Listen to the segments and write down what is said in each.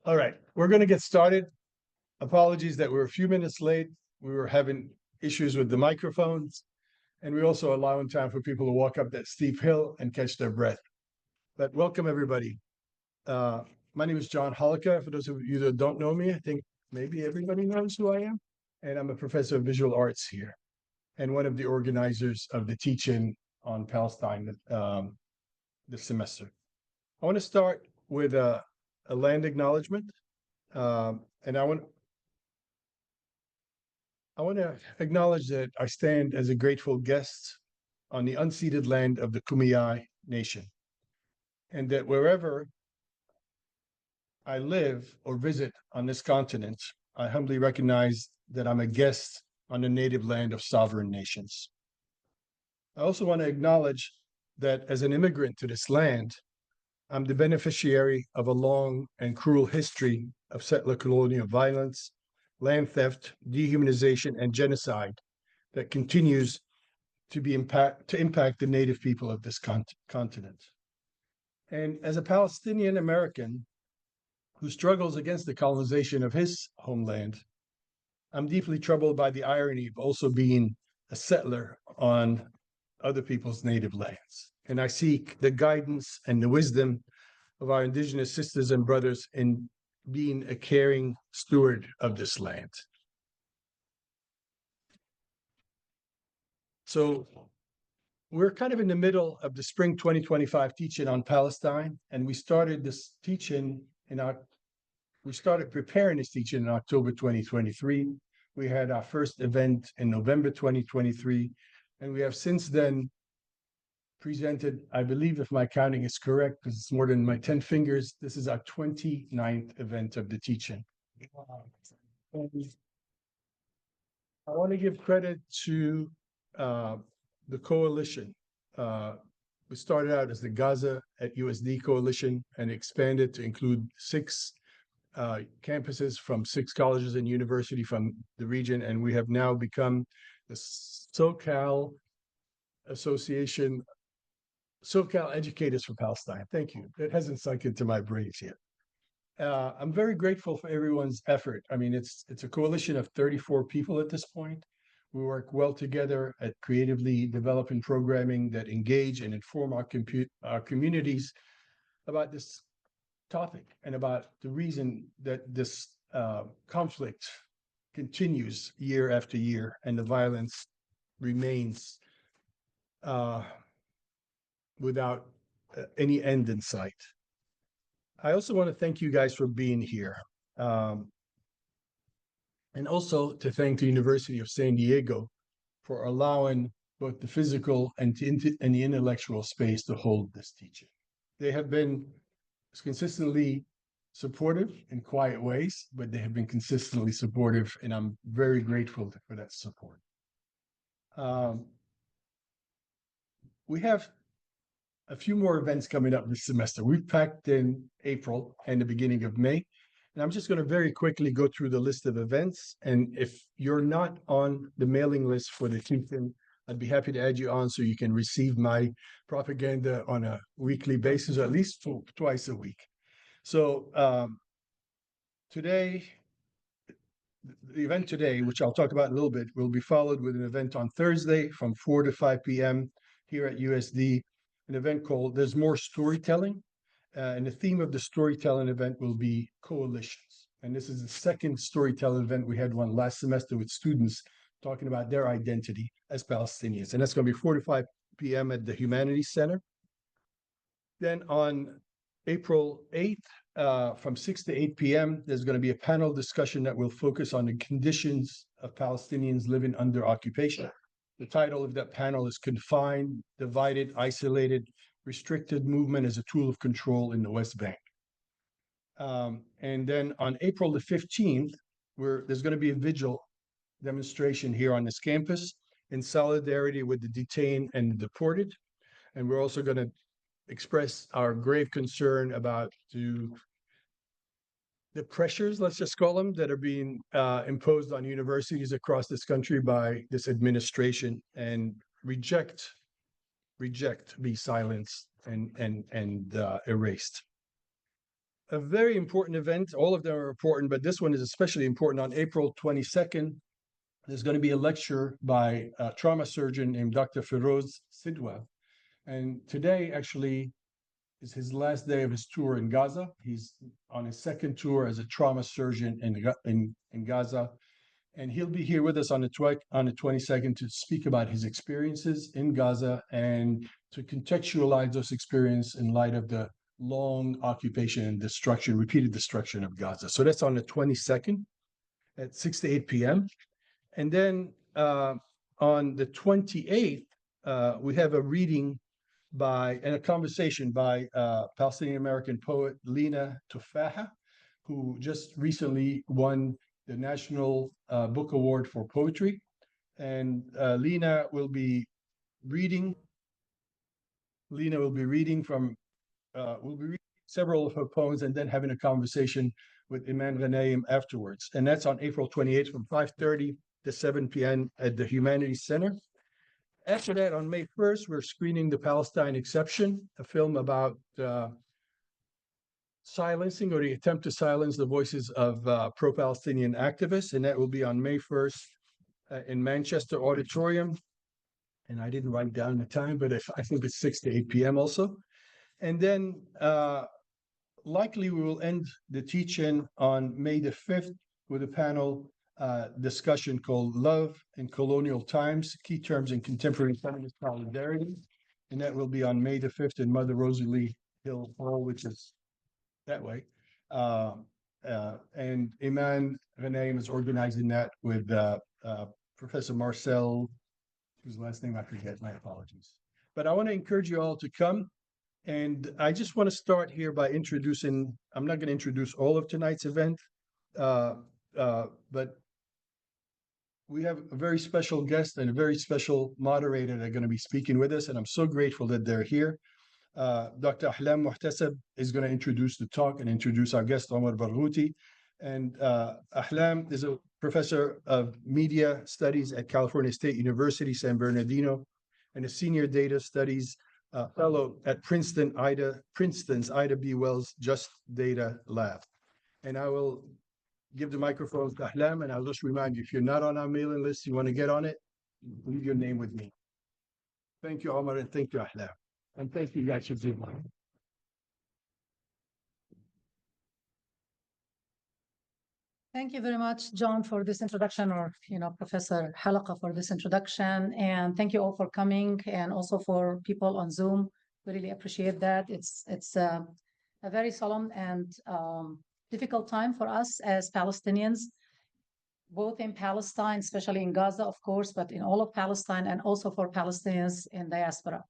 All right, we're going to get started. Apologies that we're a few minutes late. We were having issues with the microphones, and we also allowing time for people to walk up that steep hill and catch their breath. But welcome, everybody. My name is John Holika. For those of you that don't know me, I think maybe everybody knows who I am. And I'm a professor of visual arts here and one of the organizers of the teach-in on Palestine this semester. I want to start with a land acknowledgement. And I want to acknowledge that I stand as a grateful guest on the unceded land of the Kumeyaay Nation, and that wherever I live or visit on this continent, I humbly recognize that I'm a guest on the native land of sovereign nations. I also want to acknowledge that as an immigrant to this land, I'm the beneficiary of a long and cruel history of settler colonial violence, land theft, dehumanization, and genocide that continues to impact the native people of this continent. And as a Palestinian American who struggles against the colonization of his homeland, I'm deeply troubled by the irony of also being a settler on other people's native lands. And I seek the guidance and the wisdom of our indigenous sisters and brothers in being a caring steward of this land. So we're kind of in the middle of the spring 2025 teach-in on Palestine, and we started this teach-in we started preparing this teach-in in October 2023. We had our first event in November 2023, and we have since then presented, I believe if my counting is correct, because it's more than my 10 fingers, this is our 29th event of the teach-in. I want to give credit to the coalition. We started out as the Gaza at USD Coalition and expanded to include 6 campuses from 6 colleges and university from the region, and we have now become the SoCal Association, SoCal Educators for Palestine. Thank you. It hasn't sunk into my brains yet. I'm very grateful for everyone's effort. I mean, it's a coalition of 34 people at this point. We work well together at creatively developing programming that engage and inform our communities about this topic and about the reason that this conflict continues year after year and the violence remains without any end in sight. I also want to thank you guys for being here. And also to thank the University of San Diego for allowing both the physical and the intellectual space to hold this teaching. They have been consistently supportive in quiet ways, but they have been consistently supportive, and I'm very grateful for that support. We have a few more events coming up this semester. We've packed in April and the beginning of May. And I'm just going to very quickly go through the list of events. And if you're not on the mailing list for the teach-in, I'd be happy to add you on so you can receive my propaganda on a weekly basis, or at least twice a week. So today, the event today, which I'll talk about in a little bit, will be followed with an event on Thursday from 4 to 5 p.m. here at USD, an event called There's More Storytelling. And the theme of the storytelling event will be coalitions. And this is the second storytelling event. We had one last semester with students talking about their identity as Palestinians. And that's going to be 4 to 5 p.m. at the Humanities Center. Then on April 8th, from 6 to 8 p.m., there's going to be a panel discussion that will focus on the conditions of Palestinians living under occupation. The title of that panel is Confined, Divided, Isolated, Restricted Movement as a Tool of Control in the West Bank. And then on April the 15th, there's going to be a vigil demonstration here on this campus in solidarity with the detained and the deported. And we're also going to express our grave concern about the pressures, let's just call them, that are being imposed on universities across this country by this administration, and be silenced and erased. a very important event. All of them are important, but this one is especially important. On April 22nd, there's going to be a lecture by a trauma surgeon named Dr. Feroz Sidwa. And today, actually, is his last day of his tour in Gaza. He's on his second tour as a trauma surgeon in Gaza. And he'll be here with us on the 22nd to speak about his experiences in Gaza and to contextualize those experiences in light of the long occupation and destruction, repeated destruction of Gaza. So that's on the 22nd at 6 to 8 p.m. And then on the 28th, we have a reading and a conversation by Palestinian American poet Lina Tufaha, who just recently won the National Book Award for Poetry. And Lina will be reading from several of her poems and then having a conversation with Iman Ghanem afterwards. And that's on April 28th from 5:30 to 7 p.m. at the Humanities Center. After that, on May 1st, we're screening The Palestine Exception, a film about silencing or the attempt to silence the voices of pro-Palestinian activists. And that will be on May 1st in Manchester Auditorium. And I didn't write down the time, but I think it's 6 to 8 p.m. also. And then likely we will end the teach-in on May the 5th with a panel discussion called Love in Colonial Times, Key Terms in Contemporary Feminist Solidarity. And that will be on May the 5th in Mother Rosalie Hill Hall, which is that way. And Iman Ghanem is organizing that with Professor Marcel, whose last name I forget, my apologies. But I want to encourage you all to come. And I just want to start here by introducing, I'm not going to introduce all of tonight's event, but we have a very special guest and a very special moderator that are going to be speaking with us. And I'm so grateful that they're here. Dr. Ahlam Muhtasab is going to introduce the talk and introduce our guest, Omar Barghouti. And Ahlam is a professor of media studies at California State University, San Bernardino, and a senior data studies fellow at Princeton's Ida B. Wells Just Data Lab. And I will give the microphone to Ahlam, and I'll just remind you, if you're not on our mailing list, you want to get on it, leave your name with me. Thank you, Omar, and thank you, Ahlam. And thank you, guys, for being here. Thank you very much, John, for this introduction, or Professor Halaqa for this introduction. And thank you all for coming, and also for people on Zoom. We really appreciate that. It's a very solemn and difficult time for us as Palestinians, both in Palestine, especially in Gaza, of course, but in all of Palestine, and also for Palestinians in diaspora.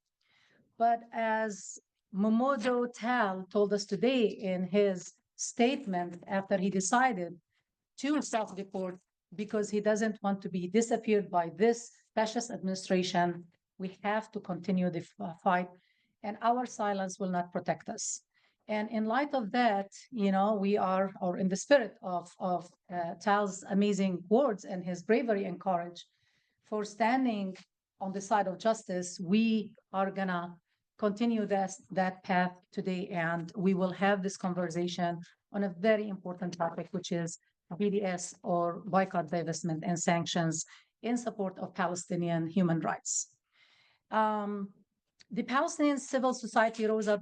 But as Momodo Tal told us today in his statement after he decided to self-deport because he doesn't want to be disappeared by this fascist administration, we have to continue the fight, and our silence will not protect us. And in light of that, we are, or in the spirit of Tal's amazing words and his bravery and courage for standing on the side of justice, we are gonna continue that path today, and we will have this conversation on a very important topic, which is BDS, or boycott, divestment, and sanctions in support of Palestinian human rights. The Palestinian civil society rose up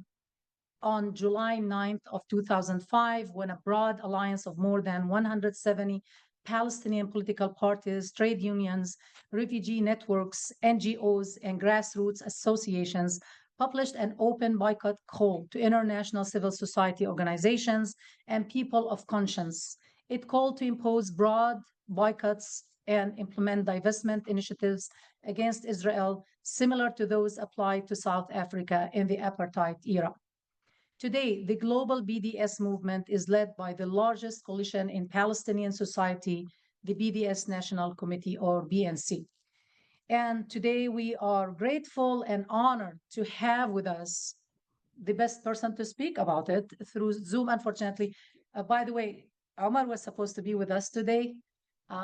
on July 9th of 2005, when a broad alliance of more than 170 Palestinian political parties, trade unions, refugee networks, NGOs, and grassroots associations published an open boycott call to international civil society organizations and people of conscience. It called to impose broad boycotts and implement divestment initiatives against Israel, similar to those applied to South Africa in the apartheid era. Today, the global BDS movement is led by the largest coalition in Palestinian society, the BDS National Committee, or BNC. And today we are grateful and honored to have with us the best person to speak about it through Zoom, unfortunately. By the way, Omar was supposed to be with us today.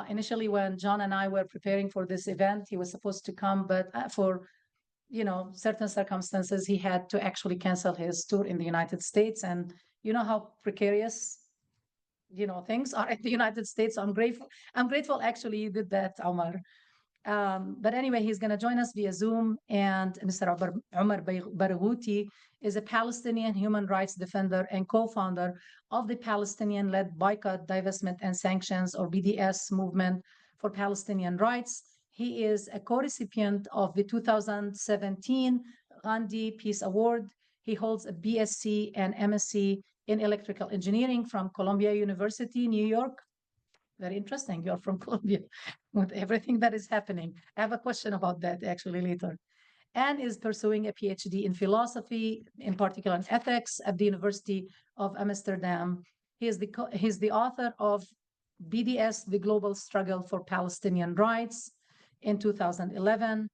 Initially, when John and I were preparing for this event, he was supposed to come, but for certain circumstances, he had to actually cancel his tour in the United States. And you know how precarious, things are in the United States. So I'm grateful actually you did that, Omar. But anyway, he's going to join us via Zoom. And Mr. Omar Barghouti is a Palestinian human rights defender and co-founder of the Palestinian-led Boycott, Divestment, and Sanctions, or BDS, movement for Palestinian rights. He is a co-recipient of the 2017 Gandhi Peace Award. He holds a BSc and MSc in electrical engineering from Columbia University, New York. Very interesting. You're from Colombia with everything that is happening. I have a question about that actually later. And is pursuing a PhD in philosophy, in particular in ethics, at the University of Amsterdam. He's the author of BDS, The Global Struggle for Palestinian Rights in 2011.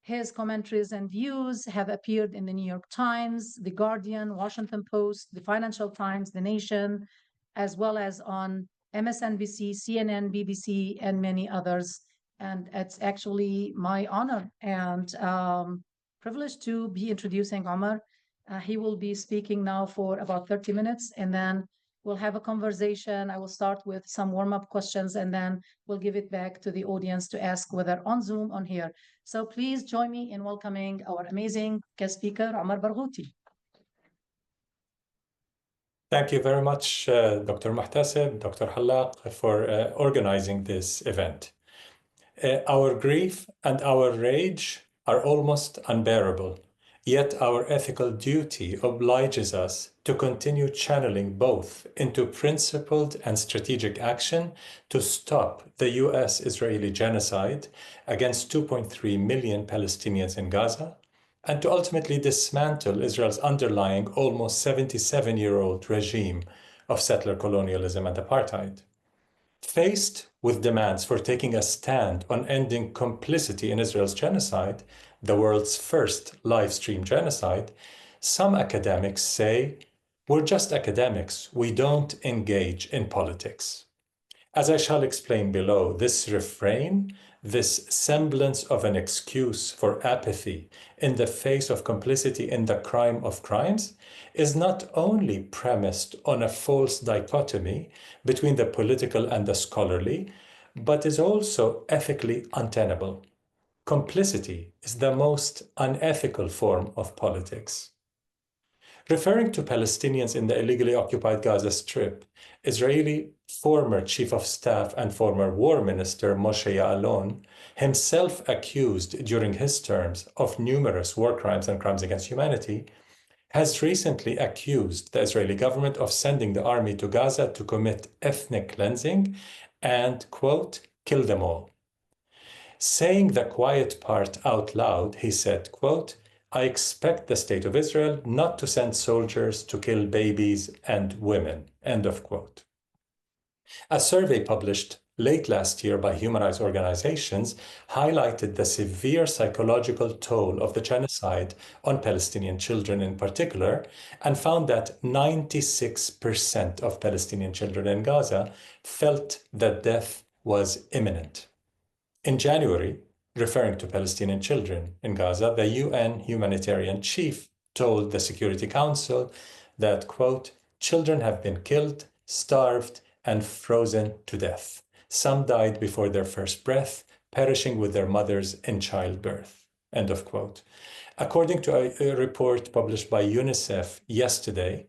His commentaries and views have appeared in the New York Times, The Guardian, Washington Post, the Financial Times, The Nation, as well as on MSNBC, CNN, BBC, and many others. And it's actually my honor and privilege to be introducing Omar. He will be speaking now for about 30 minutes, and then we'll have a conversation. I will start with some warm-up questions, and then we'll give it back to the audience to ask, whether on Zoom, on here. So please join me in welcoming our amazing guest speaker, Omar Barghouti. Thank you very much, Dr. Muhtaseb, Dr. Halaq, for organizing this event. Our grief and our rage are almost unbearable, yet our ethical duty obliges us to continue channeling both into principled and strategic action to stop the US-Israeli genocide against 2.3 million Palestinians in Gaza, and to ultimately dismantle Israel's underlying almost 77-year-old regime of settler colonialism and apartheid. Faced with demands for taking a stand on ending complicity in Israel's genocide, the world's first live-stream genocide, some academics say, we're just academics, we don't engage in politics. As I shall explain below, this refrain, this semblance of an excuse for apathy in the face of complicity in the crime of crimes, is not only premised on a false dichotomy between the political and the scholarly, but is also ethically untenable. Complicity is the most unethical form of politics. Referring to Palestinians in the illegally occupied Gaza Strip, Israeli former Chief of Staff and former War Minister Moshe Ya'alon, himself accused during his terms of numerous war crimes and crimes against humanity, has recently accused the Israeli government of sending the army to Gaza to commit ethnic cleansing and, quote, kill them all. Saying the quiet part out loud, he said, quote, I expect the state of Israel not to send soldiers to kill babies and women, end of quote. A survey published late last year by human rights organizations highlighted the severe psychological toll of the genocide on Palestinian children in particular, and found that 96% of Palestinian children in Gaza felt that death was imminent. In January, referring to Palestinian children in Gaza, the UN humanitarian chief told the Security Council that, quote, children have been killed, starved, and frozen to death. Some died before their first breath, perishing with their mothers in childbirth, end of quote. According to a report published by UNICEF yesterday,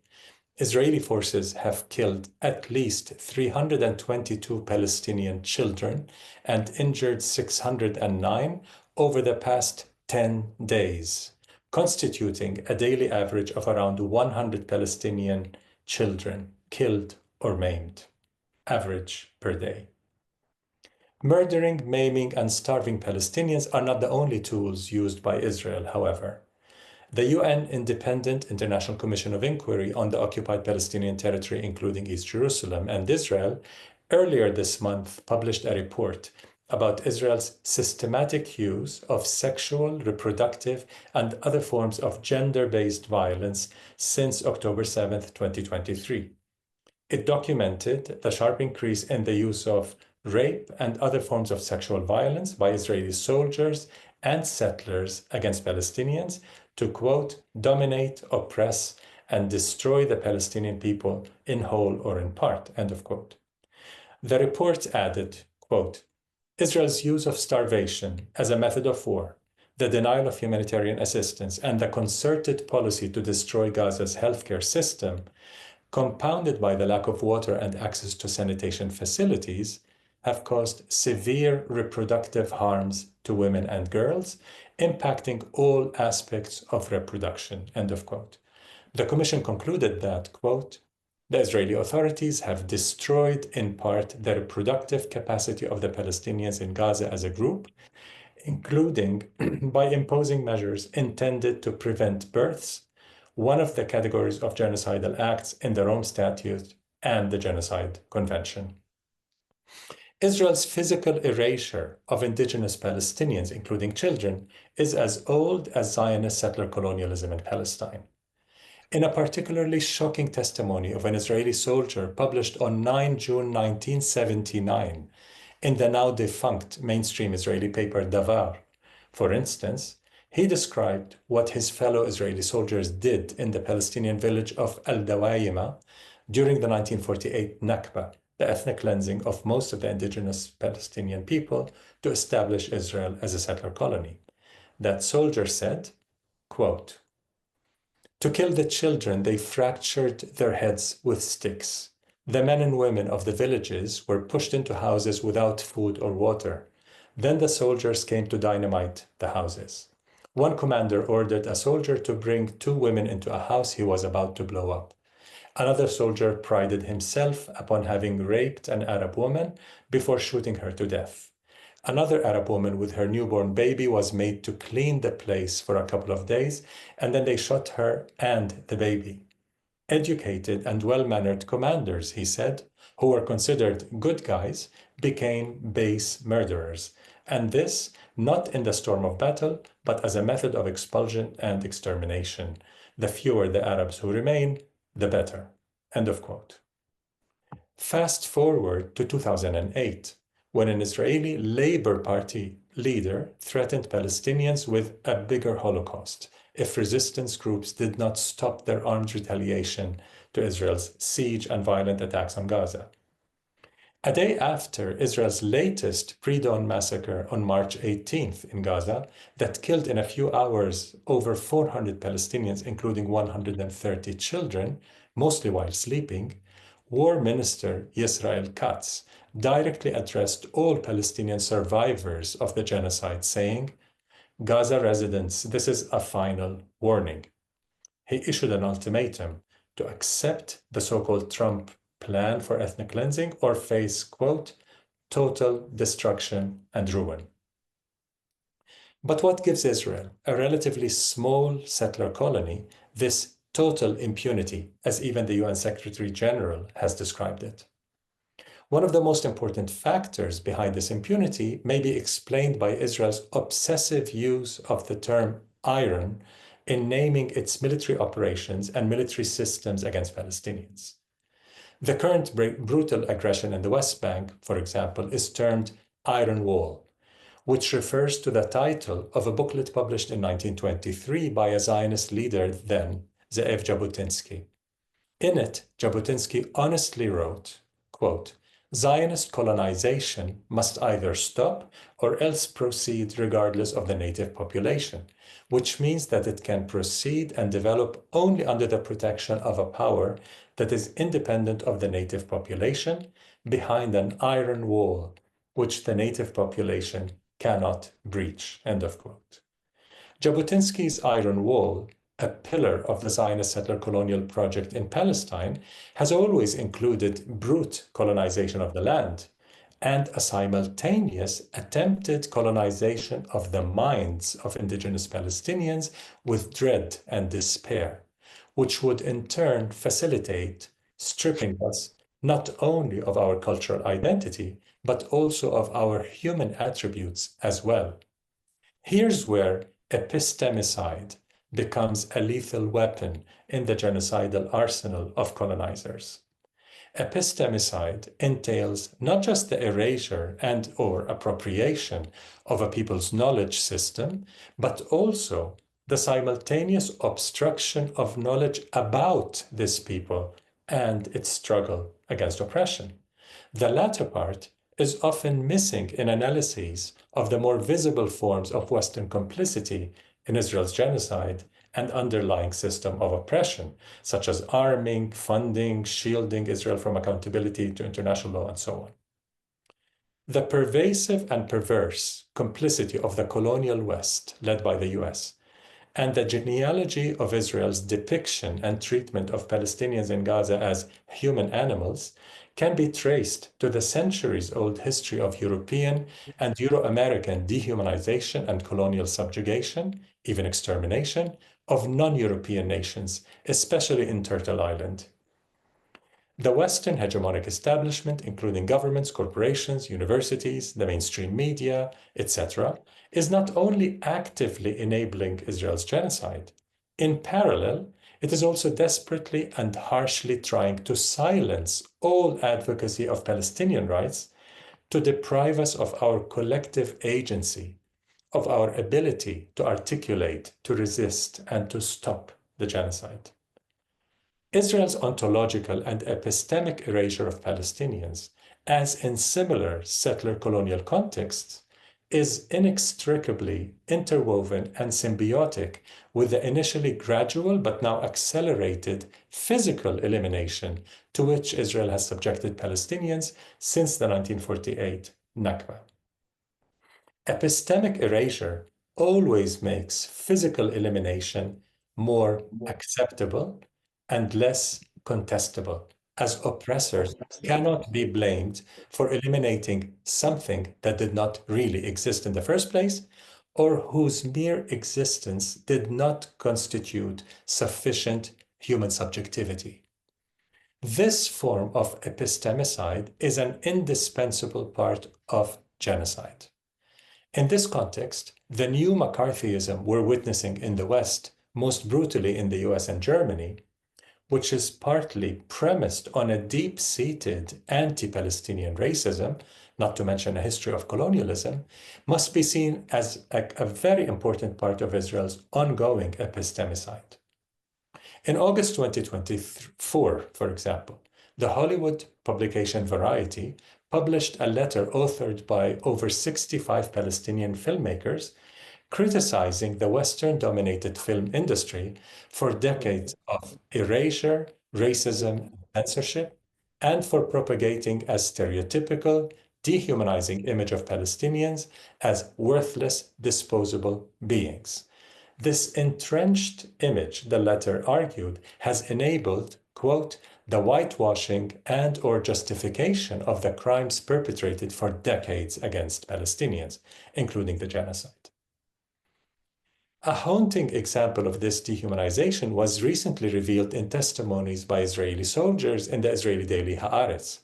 Israeli forces have killed at least 322 Palestinian children and injured 609 over the past 10 days, constituting a daily average of around 100 Palestinian children killed or maimed, average per day. Murdering, maiming, and starving Palestinians are not the only tools used by Israel, however. The UN Independent International Commission of Inquiry on the Occupied Palestinian Territory, including East Jerusalem and Israel, earlier this month published a report about Israel's systematic use of sexual, reproductive, and other forms of gender-based violence since October 7, 2023. It documented the sharp increase in the use of rape and other forms of sexual violence by Israeli soldiers and settlers against Palestinians to, quote, dominate, oppress, and destroy the Palestinian people in whole or in part, end of quote. The report added, quote, Israel's use of starvation as a method of war, the denial of humanitarian assistance, and the concerted policy to destroy Gaza's healthcare system, compounded by the lack of water and access to sanitation facilities, have caused severe reproductive harms to women and girls, impacting all aspects of reproduction, end of quote. The Commission concluded that, quote, the Israeli authorities have destroyed in part the reproductive capacity of the Palestinians in Gaza as a group, including by imposing measures intended to prevent births, one of the categories of genocidal acts in the Rome Statute and the Genocide Convention. Israel's physical erasure of indigenous Palestinians, including children, is as old as Zionist settler colonialism in Palestine. In a particularly shocking testimony of an Israeli soldier published on 9 June 1979 in the now defunct mainstream Israeli paper Davar, for instance, he described what his fellow Israeli soldiers did in the Palestinian village of Al-Dawayima during the 1948 Nakba, the ethnic cleansing of most of the indigenous Palestinian people to establish Israel as a settler colony. That soldier said, quote, to kill the children, they fractured their heads with sticks. The men and women of the villages were pushed into houses without food or water. Then the soldiers came to dynamite the houses. One commander ordered a soldier to bring 2 women into a house he was about to blow up. Another soldier prided himself upon having raped an Arab woman before shooting her to death. Another Arab woman with her newborn baby was made to clean the place for a couple of days, and then they shot her and the baby. Educated and well-mannered commanders, he said, who were considered good guys, became base murderers. And this, not in the storm of battle, but as a method of expulsion and extermination. The fewer the Arabs who remain, the better. End of quote. Fast forward to 2008, when an Israeli Labor Party leader threatened Palestinians with a bigger Holocaust if resistance groups did not stop their armed retaliation to Israel's siege and violent attacks on Gaza. A day after Israel's latest pre-dawn massacre on March 18th in Gaza that killed in a few hours over 400 Palestinians, including 130 children, mostly while sleeping, War Minister Yisrael Katz directly addressed all Palestinian survivors of the genocide, saying, Gaza residents, this is a final warning. He issued an ultimatum to accept the so-called Trump plan for ethnic cleansing or face, quote, total destruction and ruin. But what gives Israel, a relatively small settler colony, this total impunity, as even the UN Secretary General has described it? One of the most important factors behind this impunity may be explained by Israel's obsessive use of the term iron in naming its military operations and military systems against Palestinians. The current brutal aggression in the West Bank, for example, is termed Iron Wall, which refers to the title of a booklet published in 1923 by a Zionist leader then, Ze'ev Jabotinsky. In it, Jabotinsky honestly wrote, quote, Zionist colonization must either stop or else proceed regardless of the native population, which means that it can proceed and develop only under the protection of a power that is independent of the native population, behind an iron wall, which the native population cannot breach, end of quote. Jabotinsky's iron wall, a pillar of the Zionist settler colonial project in Palestine, has always included brute colonization of the land and a simultaneous attempted colonization of the minds of indigenous Palestinians with dread and despair, which would in turn facilitate stripping us not only of our cultural identity, but also of our human attributes as well. Here's where epistemicide becomes a lethal weapon in the genocidal arsenal of colonizers. epistemicide entails not just the erasure and or appropriation of a people's knowledge system, but also the simultaneous obstruction of knowledge about this people and its struggle against oppression. The latter part is often missing in analyses of the more visible forms of Western complicity in Israel's genocide and underlying system of oppression, such as arming, funding, shielding Israel from accountability to international law, and so on. The pervasive and perverse complicity of the colonial West, led by the US, and the genealogy of Israel's depiction and treatment of Palestinians in Gaza as human animals can be traced to the centuries-old history of European and Euro-American dehumanization and colonial subjugation, even extermination, of non-European nations, especially in Turtle Island. The Western hegemonic establishment, including governments, corporations, universities, the mainstream media, etc., is not only actively enabling Israel's genocide. In parallel, it is also desperately and harshly trying to silence all advocacy of Palestinian rights, to deprive us of our collective agency, of our ability to articulate, to resist, and to stop the genocide. Israel's ontological and epistemic erasure of Palestinians, as in similar settler colonial contexts, is inextricably interwoven and symbiotic with the initially gradual but now accelerated physical elimination to which Israel has subjected Palestinians since the 1948 Nakba. Epistemic erasure always makes physical elimination more acceptable and less contestable, as oppressors cannot be blamed for eliminating something that did not really exist in the first place, or whose mere existence did not constitute sufficient human subjectivity. This form of epistemicide is an indispensable part of genocide. In this context, the new McCarthyism we're witnessing in the West, most brutally in the US and Germany, which is partly premised on a deep-seated anti-Palestinian racism, not to mention a history of colonialism, must be seen as a very important part of Israel's ongoing epistemicide. In August 2024, for example, the Hollywood publication Variety published a letter authored by over 65 Palestinian filmmakers criticizing the Western-dominated film industry for decades of erasure, racism, and censorship, and for propagating a stereotypical, dehumanizing image of Palestinians as worthless, disposable beings. This entrenched image, the letter argued, has enabled, quote, the whitewashing and or justification of the crimes perpetrated for decades against Palestinians, including the genocide. A haunting example of this dehumanization was recently revealed in testimonies by Israeli soldiers in the Israeli daily Haaretz.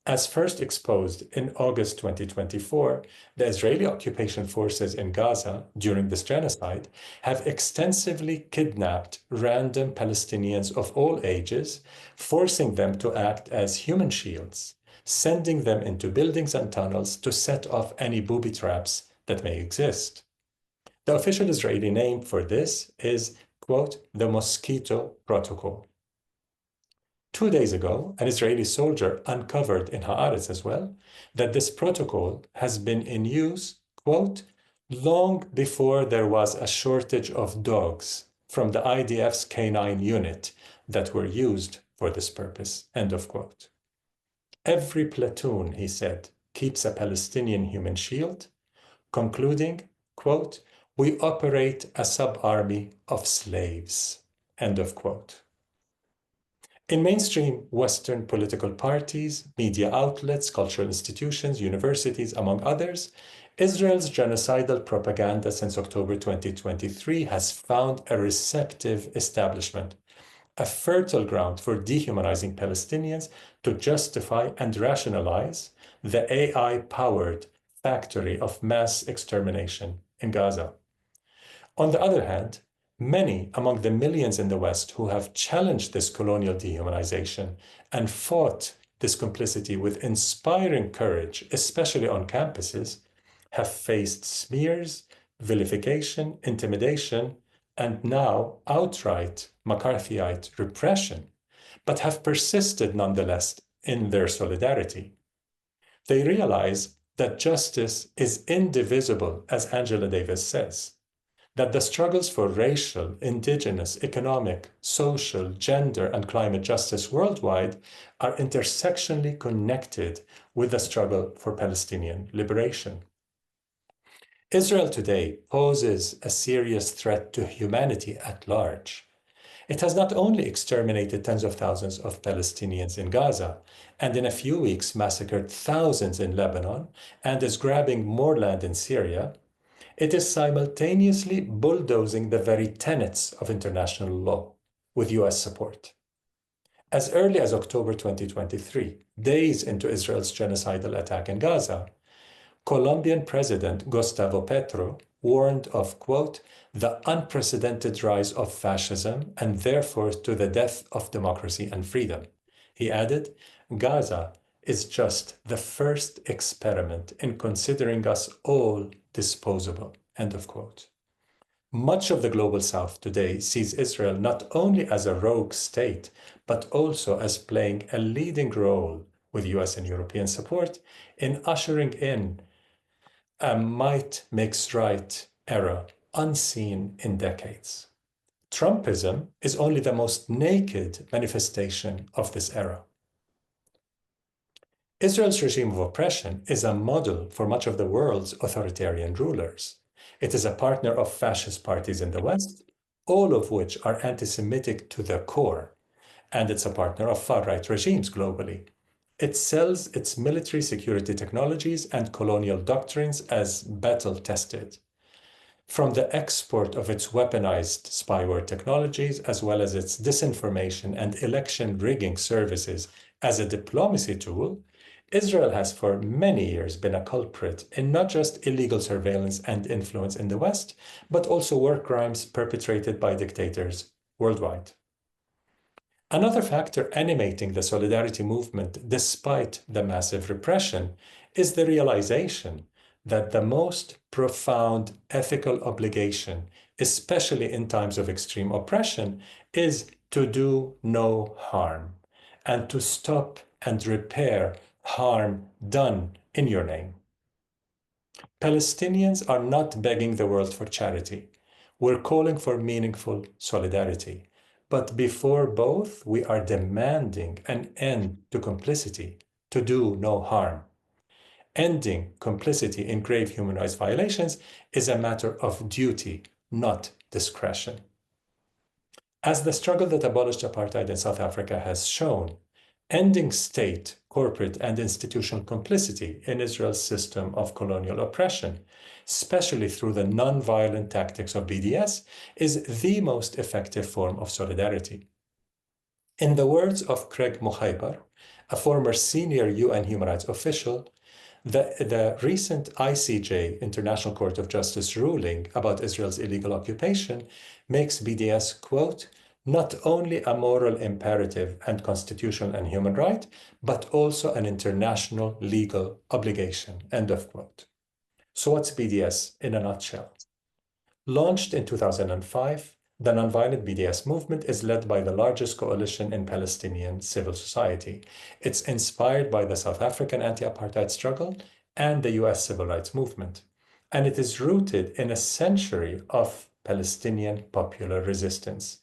As first exposed in August 2024, the Israeli occupation forces in Gaza during this genocide have extensively kidnapped random Palestinians of all ages, forcing them to act as human shields, sending them into buildings and tunnels to set off any booby traps that may exist. The official Israeli name for this is, quote, the Mosquito Protocol. 2 days ago, an Israeli soldier uncovered in Haaretz as well that this protocol has been in use, quote, long before there was a shortage of dogs from the IDF's K9 unit that were used for this purpose, end of quote. Every platoon, he said, keeps a Palestinian human shield, concluding, quote, we operate a sub-army of slaves, end of quote. In mainstream Western political parties, media outlets, cultural institutions, universities, among others, Israel's genocidal propaganda since October 2023 has found a receptive establishment, a fertile ground for dehumanizing Palestinians to justify and rationalize the AI-powered factory of mass extermination in Gaza. On the other hand, Many among the millions in the West who have challenged this colonial dehumanization and fought this complicity with inspiring courage, especially on campuses, have faced smears, vilification, intimidation, and now outright McCarthyite repression, but have persisted nonetheless in their solidarity. They realize that justice is indivisible, as Angela Davis says, that the struggles for racial, indigenous, economic, social, gender, and climate justice worldwide are intersectionally connected with the struggle for Palestinian liberation. Israel today poses a serious threat to humanity at large. It has not only exterminated tens of thousands of Palestinians in Gaza, and in a few weeks massacred thousands in Lebanon, and is grabbing more land in Syria, it is simultaneously bulldozing the very tenets of international law with US support. As early as October 2023, days into Israel's genocidal attack in Gaza, Colombian President Gustavo Petro warned of, quote, the unprecedented rise of fascism and therefore to the death of democracy and freedom. He added, Gaza is just the first experiment in considering us all disposable, end of quote. Much of the global South today sees Israel not only as a rogue state, but also as playing a leading role with US and European support in ushering in a might makes right era unseen in decades. Trumpism is only the most naked manifestation of this era. Israel's regime of oppression is a model for much of the world's authoritarian rulers. It is a partner of fascist parties in the West, all of which are anti-Semitic to the core, and it's a partner of far-right regimes globally. It sells its military security technologies and colonial doctrines as battle-tested. From the export of its weaponized spyware technologies, as well as its disinformation and election rigging services as a diplomacy tool, Israel has for many years been a culprit in not just illegal surveillance and influence in the West, but also war crimes perpetrated by dictators worldwide. Another factor animating the solidarity movement, despite the massive repression, is the realization that the most profound ethical obligation, especially in times of extreme oppression, is to do no harm and to stop and repair harm done in your name. Palestinians are not begging the world for charity. We're calling for meaningful solidarity. But before both, we are demanding an end to complicity, to do no harm. Ending complicity in grave human rights violations is a matter of duty, not discretion. As the struggle that abolished apartheid in South Africa has shown, ending state, corporate, and institutional complicity in Israel's system of colonial oppression, especially through the non-violent tactics of BDS, is the most effective form of solidarity. In the words of Craig Mukhaybar, a former senior UN human rights official, the recent ICJ, International Court of Justice ruling about Israel's illegal occupation makes BDS, quote, not only a moral imperative and constitutional and human right, but also an international legal obligation, end of quote. So what's BDS in a nutshell? Launched in 2005, the nonviolent BDS movement is led by the largest coalition in Palestinian civil society. It's inspired by the South African anti-apartheid struggle and the US civil rights movement. And it is rooted in a century of Palestinian popular resistance.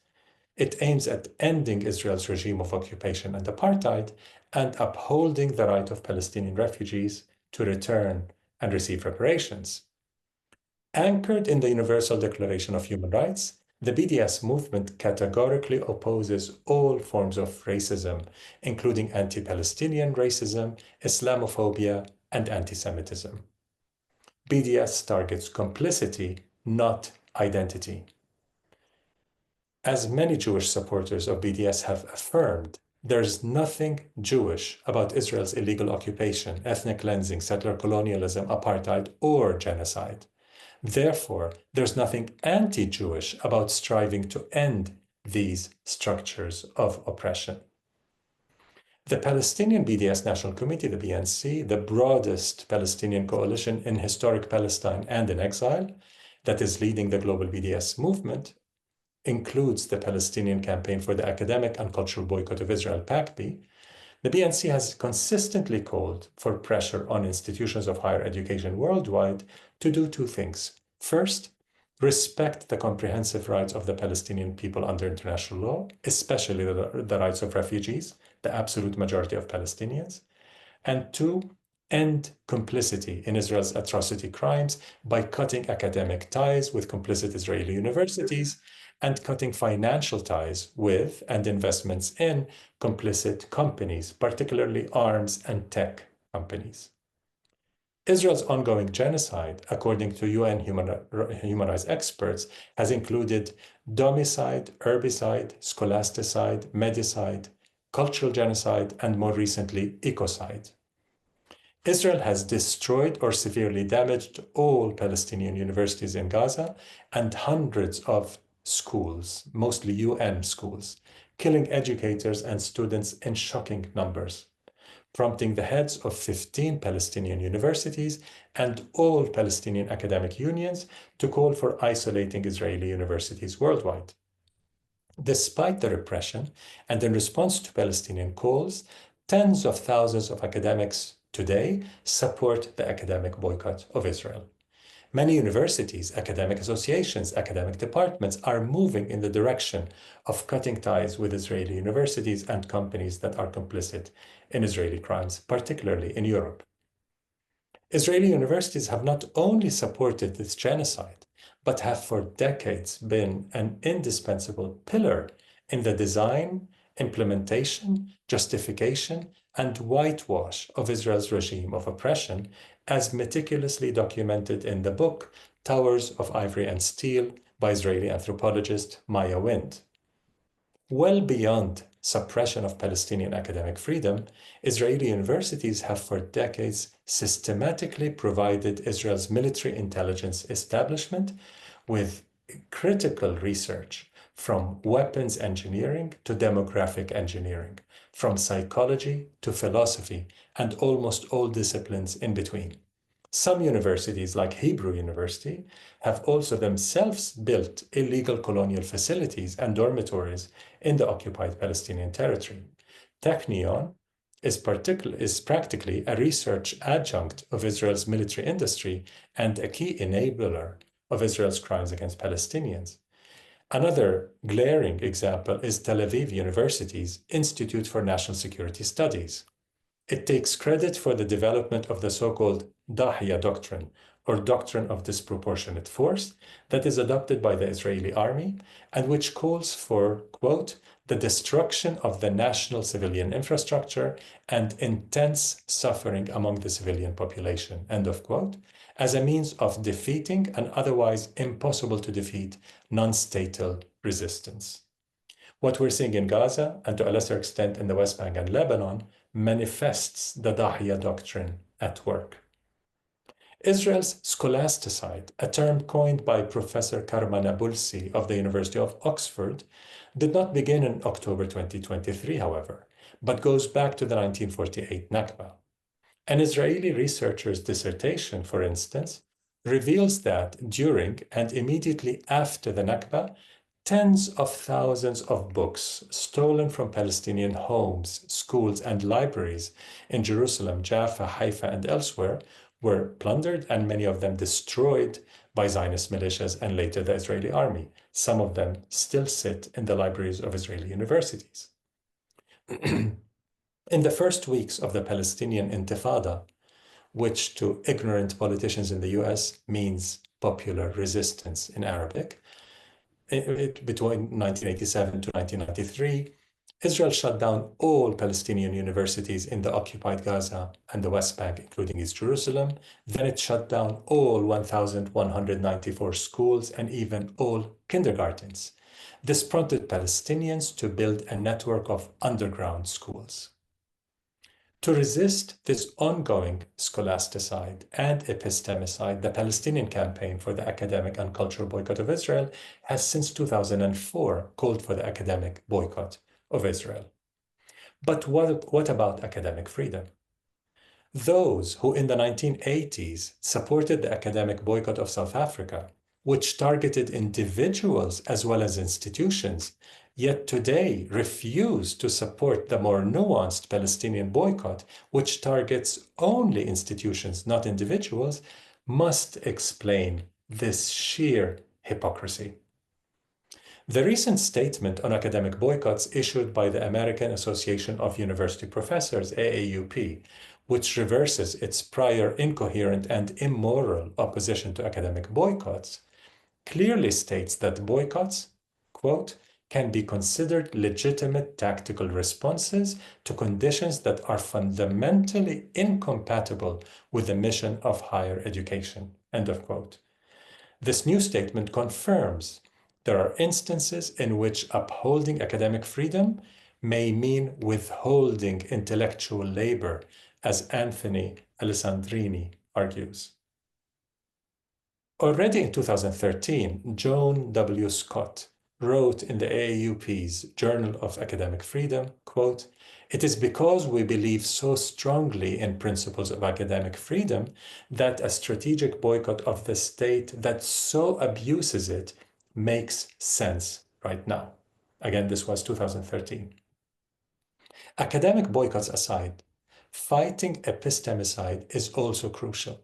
It aims at ending Israel's regime of occupation and apartheid and upholding the right of Palestinian refugees to return and receive reparations. Anchored in the Universal Declaration of Human Rights, the BDS movement categorically opposes all forms of racism, including anti-Palestinian racism, Islamophobia, and anti-Semitism. BDS targets complicity, not identity. As many Jewish supporters of BDS have affirmed, there's nothing Jewish about Israel's illegal occupation, ethnic cleansing, settler colonialism, apartheid, or genocide. Therefore, there's nothing anti-Jewish about striving to end these structures of oppression. The Palestinian BDS National Committee, the BNC, the broadest Palestinian coalition in historic Palestine and in exile, that is leading the global BDS movement, includes the Palestinian Campaign for the Academic and Cultural Boycott of Israel, PACB. The BNC has consistently called for pressure on institutions of higher education worldwide to do two things. First, respect the comprehensive rights of the Palestinian people under international law, especially the rights of refugees, the absolute majority of Palestinians. And two, end complicity in Israel's atrocity crimes by cutting academic ties with complicit Israeli universities and cutting financial ties with and investments in complicit companies, particularly arms and tech companies. Israel's ongoing genocide, according to UN human rights experts, has included domicide, herbicide, scholasticide, medicide, cultural genocide, and more recently, ecocide. Israel has destroyed or severely damaged all Palestinian universities in Gaza and hundreds of schools, mostly UN schools, killing educators and students in shocking numbers, prompting the heads of 15 Palestinian universities and all Palestinian academic unions to call for isolating Israeli universities worldwide. Despite the repression and in response to Palestinian calls, tens of thousands of academics today support the academic boycott of Israel. Many universities, academic associations, academic departments are moving in the direction of cutting ties with Israeli universities and companies that are complicit in Israeli crimes, particularly in Europe. Israeli universities have not only supported this genocide, but have for decades been an indispensable pillar in the design, implementation, justification, and whitewash of Israel's regime of oppression, as meticulously documented in the book Towers of Ivory and Steel by Israeli anthropologist Maya Wind. Well beyond suppression of Palestinian academic freedom, Israeli universities have for decades systematically provided Israel's military intelligence establishment with critical research, from weapons engineering to demographic engineering, from psychology to philosophy, and almost all disciplines in between. Some universities, like Hebrew University, have also themselves built illegal colonial facilities and dormitories in the occupied Palestinian territory. Technion is practically a research adjunct of Israel's military industry and a key enabler of Israel's crimes against Palestinians. Another glaring example is Tel Aviv University's Institute for National Security Studies. It takes credit for the development of the so-called Dahiya doctrine, or doctrine of disproportionate force, that is adopted by the Israeli army and which calls for, quote, the destruction of the national civilian infrastructure and intense suffering among the civilian population, end of quote, as a means of defeating an otherwise impossible to defeat non-statal resistance. What we're seeing in Gaza, and to a lesser extent in the West Bank and Lebanon, manifests the Dahiya doctrine at work. Israel's scholasticide, a term coined by Professor Karma Nabulsi of the University of Oxford, did not begin in October 2023, however, but goes back to the 1948 Nakba. An Israeli researcher's dissertation, for instance, reveals that during and immediately after the Nakba, tens of thousands of books stolen from Palestinian homes, schools, and libraries in Jerusalem, Jaffa, Haifa, and elsewhere were plundered and many of them destroyed by Zionist militias and later the Israeli army. Some of them still sit in the libraries of Israeli universities. In the first weeks of the Palestinian Intifada, which to ignorant politicians in the US means popular resistance in Arabic, between 1987 to 1993, Israel shut down all Palestinian universities in the occupied Gaza and the West Bank, including East Jerusalem. Then it shut down all 1,194 schools and even all kindergartens. This prompted Palestinians to build a network of underground schools. To resist this ongoing scholasticide and epistemicide, the Palestinian Campaign for the Academic and Cultural Boycott of Israel has since 2004 called for the academic boycott of Israel. But what about academic freedom? Those who in the 1980s supported the academic boycott of South Africa, which targeted individuals as well as institutions, yet today refuse to support the more nuanced Palestinian boycott, which targets only institutions, not individuals, must explain this sheer hypocrisy. The recent statement on academic boycotts issued by the American Association of University Professors, AAUP, which reverses its prior incoherent and immoral opposition to academic boycotts, clearly states that boycotts, quote, can be considered legitimate tactical responses to conditions that are fundamentally incompatible with the mission of higher education, end of quote. This new statement confirms there are instances in which upholding academic freedom may mean withholding intellectual labor, as Anthony Alessandrini argues. Already in 2013, Joan W. Scott wrote in the AAUP's Journal of Academic Freedom, quote, "It is because we believe so strongly in principles of academic freedom that a strategic boycott of the state that so abuses it makes sense right now." Again, this was 2013. Academic boycotts aside, fighting epistemicide is also crucial.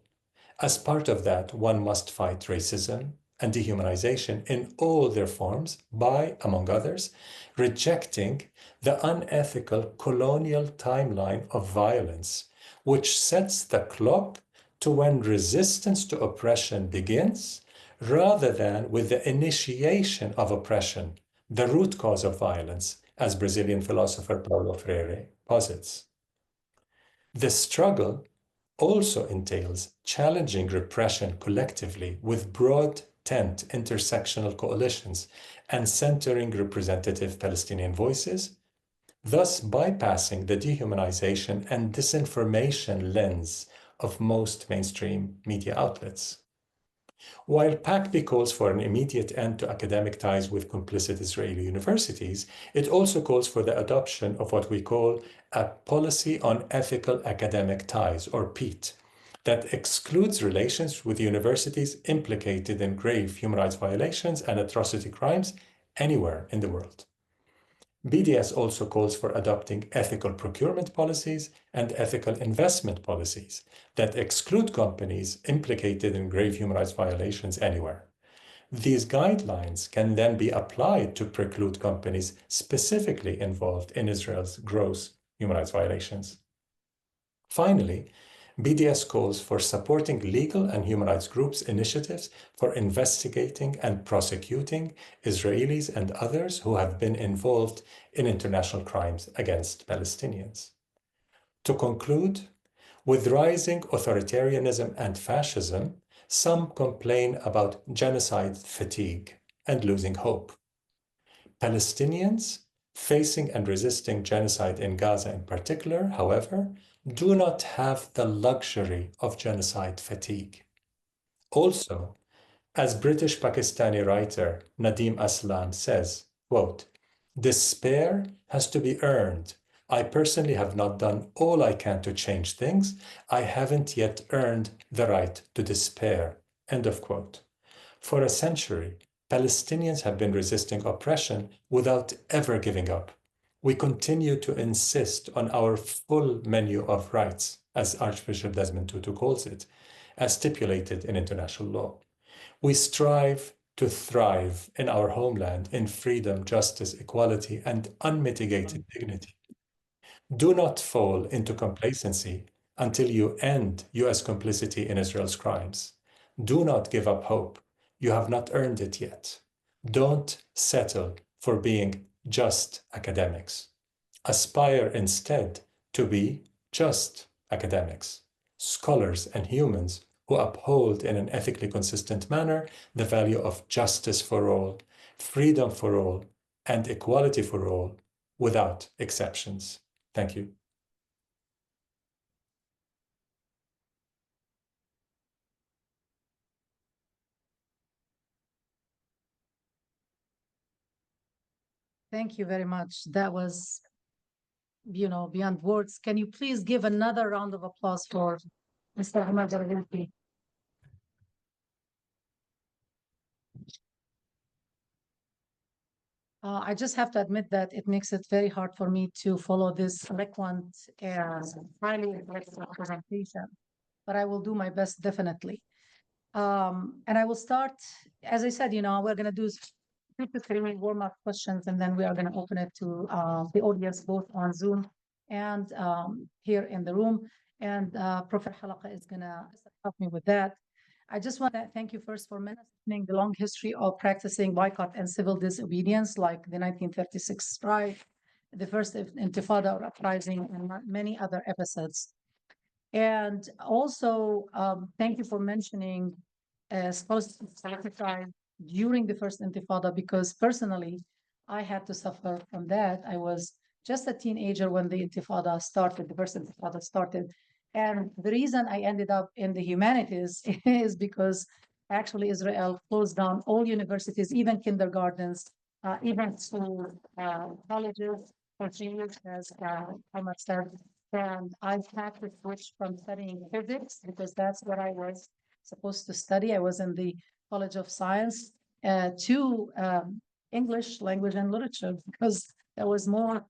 As part of that, one must fight racism and dehumanization in all their forms by, among others, rejecting the unethical colonial timeline of violence, which sets the clock to when resistance to oppression begins, rather than with the initiation of oppression, the root cause of violence, as Brazilian philosopher Paulo Freire posits. The struggle also entails challenging repression collectively with broad tent intersectional coalitions and centering representative Palestinian voices, thus bypassing the dehumanization and disinformation lens of most mainstream media outlets. While PACB calls for an immediate end to academic ties with complicit Israeli universities, it also calls for the adoption of what we call a policy on ethical academic ties, or PEAT, that excludes relations with universities implicated in grave human rights violations and atrocity crimes anywhere in the world. BDS also calls for adopting ethical procurement policies and ethical investment policies that exclude companies implicated in grave human rights violations anywhere. These guidelines can then be applied to preclude companies specifically involved in Israel's gross human rights violations. Finally, BDS calls for supporting legal and human rights groups' initiatives for investigating and prosecuting Israelis and others who have been involved in international crimes against Palestinians. To conclude, with rising authoritarianism and fascism, some complain about genocide fatigue and losing hope. Palestinians facing and resisting genocide in Gaza in particular, however, do not have the luxury of genocide fatigue. Also, as British Pakistani writer Nadeem Aslan says, quote, "Despair has to be earned. I personally have not done all I can to change things. I haven't yet earned the right to despair," end of quote. For a century, Palestinians have been resisting oppression without ever giving up. We continue to insist on our full menu of rights, as Archbishop Desmond Tutu calls it, as stipulated in international law. We strive to thrive in our homeland in freedom, justice, equality, and unmitigated dignity. Do not fall into complacency until you end US complicity in Israel's crimes. Do not give up hope. You have not earned it yet. Don't settle for being just academics. Aspire instead to be just academics, scholars and humans who uphold in an ethically consistent manner the value of justice for all, freedom for all, and equality for all, without exceptions. Thank you. Thank you very much. That was, beyond words. Can you please give another round of applause for Mr. Omar Barghouti? I just have to admit that it makes it very hard for me to follow this eloquent and highly intellectual presentation, but I will do my best definitely. And I will start, as I said, we're going to do 2 to 3 warm-up questions, and then we are going to open it to the audience, both on Zoom and here in the room. And Professor Halaqa is going to help me with that. I just want to thank you first for mentioning the long history of practicing boycott and civil disobedience, like the 1936 strike, the first Intifada or uprising, and many other episodes. And also, thank you for mentioning sacrifice during the first Intifada, because personally, I had to suffer from that. I was just a teenager when the Intifada started, the first Intifada started. And the reason I ended up in the humanities is because actually Israel closed down all universities, even kindergartens, even schools, colleges for 3 years, as Omar said. And I had to switch from studying physics, because that's what I was supposed to study. I was in the College of Science, to English language and literature, because there was more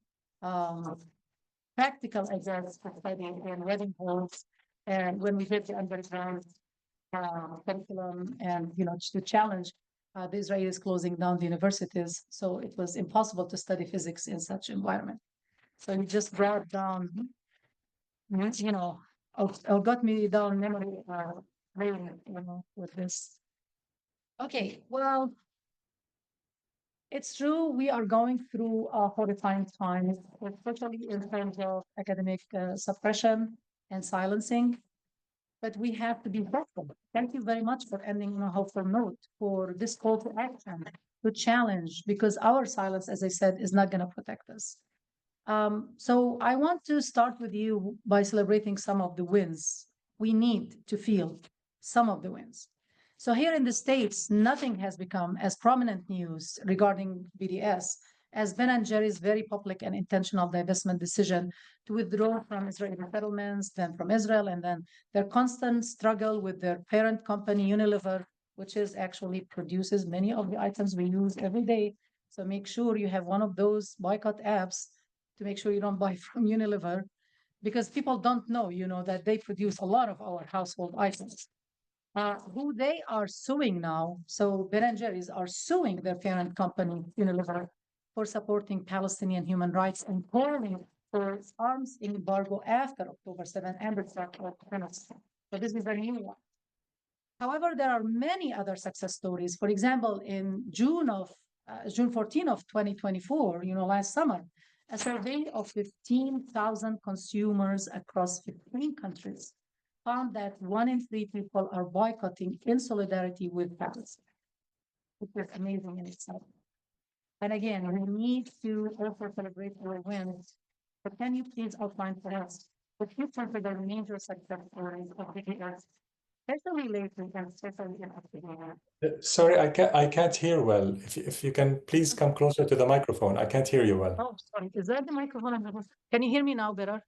practical, I guess, for studying in wedding halls. And when we did the underground curriculum, and to challenge the Israelis closing down the universities, so it was impossible to study physics in such environment. So you just brought down, or got me down memory lane, with this. Okay, well, it's true, we are going through horrifying times, especially in terms of academic suppression and silencing, but we have to be hopeful. Thank you very much for ending on a hopeful note, for this call to action, to challenge, because our silence, as I said, is not going to protect us. So I want to start with you by celebrating some of the wins. We need to feel some of the wins. So here in the States, nothing has become as prominent news regarding BDS as Ben & Jerry's very public and intentional divestment decision to withdraw from Israeli settlements, then from Israel, and then their constant struggle with their parent company, Unilever, which is actually produces many of the items we use every day. So make sure you have one of those boycott apps to make sure you don't buy from Unilever, because people don't know, that they produce a lot of our household items. Who they are suing now. So Ben & Jerry's are suing their parent company, Unilever, for supporting Palestinian human rights and calling for arms embargo after October 7 and the start of genocide. So this is a new one. However, there are many other success stories. For example, in June 14 of 2024, last summer, a survey of 15,000 consumers across 15 countries found that 1 in 3 people are boycotting in solidarity with Palestine, which is amazing in itself. And again, we need to also celebrate our wins, but can you please outline for us what you consider major success stories of BDS, especially lately and especially in academia? Sorry, I can't hear well. If you can please come closer to the microphone. I can't hear you well. Oh, sorry. Is that the microphone? Can you hear me now better?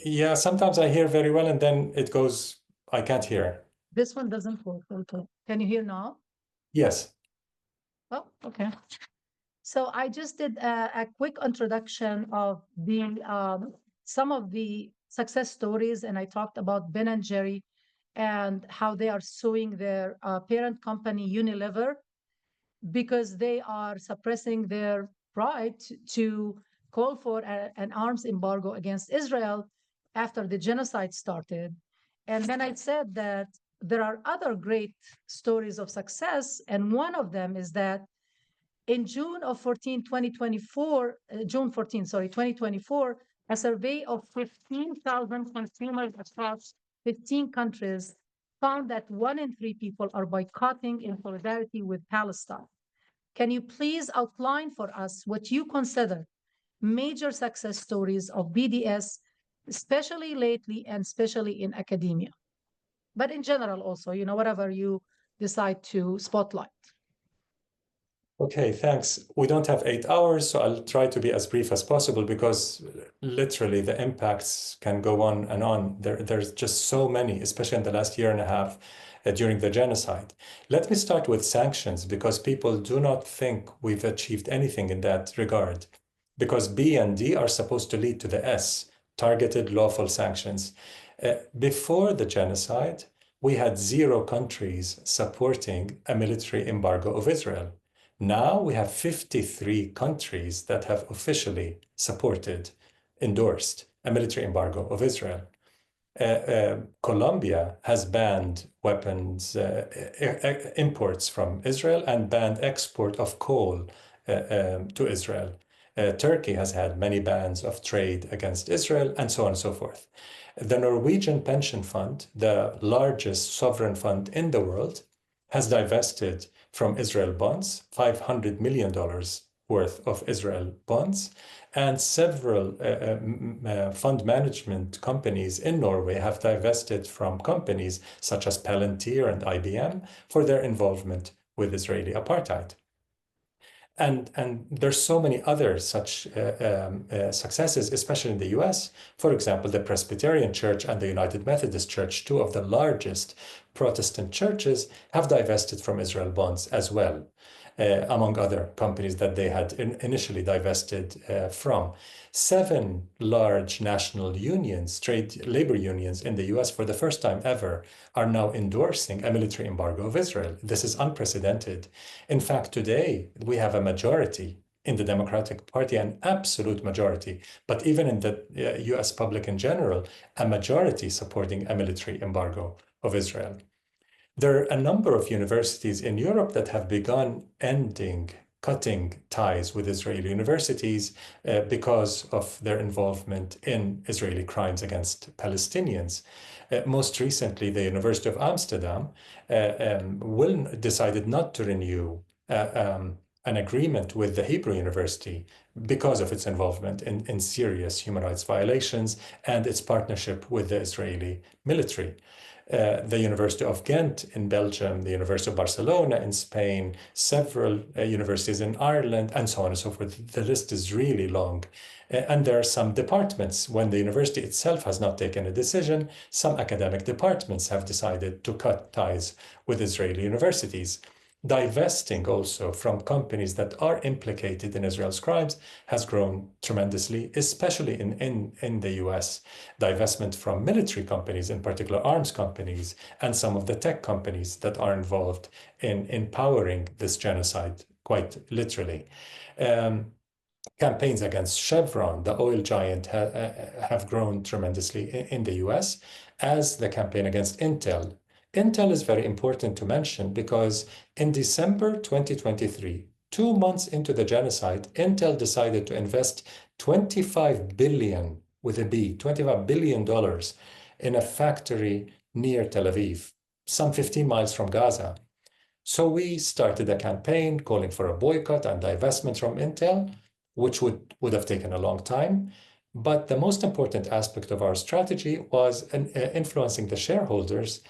Yeah, sometimes I hear very well and then it goes, I can't hear. This one doesn't work. Okay. Can you hear now? Yes. Oh, okay. So I just did a quick introduction of the some of the success stories, and I talked about Ben & Jerry and how they are suing their parent company Unilever because they are suppressing their right to call for an arms embargo against Israel after the genocide started. And then I said that there are other great stories of success, and one of them is that in June 14, 2024, a survey of 15,000 consumers across 15 countries found that 1 in 3 people are boycotting in solidarity with Palestine. Can you please outline for us what you consider major success stories of BDS, especially lately and especially in academia, but in general also, whatever you decide to spotlight? Okay, thanks. We don't have 8 hours, so I'll try to be as brief as possible because literally the impacts can go on and on. There's just so many, especially in the last year and a half during the genocide. Let me start with sanctions because people do not think we've achieved anything in that regard. Because B and D are supposed to lead to the S, targeted lawful sanctions. Before the genocide, we had 0 countries supporting a military embargo of Israel. Now we have 53 countries that have officially supported, endorsed a military embargo of Israel. Colombia has banned weapons imports from Israel and banned export of coal to Israel. Turkey has had many bans of trade against Israel, and so on and so forth. The Norwegian pension fund, the largest sovereign fund in the world, has divested from Israel bonds, $500 million worth of Israel bonds, and several fund management companies in Norway have divested from companies such as Palantir and IBM for their involvement with Israeli apartheid. And there's so many other such successes, especially in the US. For example, the Presbyterian Church and the United Methodist Church, 2 of the largest Protestant churches, have divested from Israel bonds as well, among other companies that they had initially divested from. 7 large national unions, trade labor unions in the US for the first time ever, are now endorsing a military embargo of Israel. This is unprecedented. In fact, today we have a majority in the Democratic Party, an absolute majority, but even in the US public in general, a majority supporting a military embargo of Israel. There are a number of universities in Europe that have begun cutting ties with Israeli universities because of their involvement in Israeli crimes against Palestinians. Most recently, the University of Amsterdam decided not to renew an agreement with the Hebrew University because of its involvement in serious human rights violations and its partnership with the Israeli military. The University of Ghent in Belgium, the University of Barcelona in Spain, several universities in Ireland, and so on and so forth. The list is really long. And there are some departments, when the university itself has not taken a decision, some academic departments have decided to cut ties with Israeli universities. Divesting also from companies that are implicated in Israel's crimes has grown tremendously, especially in the US. Divestment from military companies, in particular arms companies, and some of the tech companies that are involved in empowering this genocide, quite literally. Campaigns against Chevron, the oil giant, have grown tremendously in the US, as the campaign against Intel. Intel is very important to mention because in December 2023, 2 months into the genocide, Intel decided to invest $25 billion, with a B, $25 billion in a factory near Tel Aviv, some 15 miles from Gaza. So we started a campaign calling for a boycott and divestment from Intel, which would have taken a long time. But the most important aspect of our strategy was influencing the shareholders,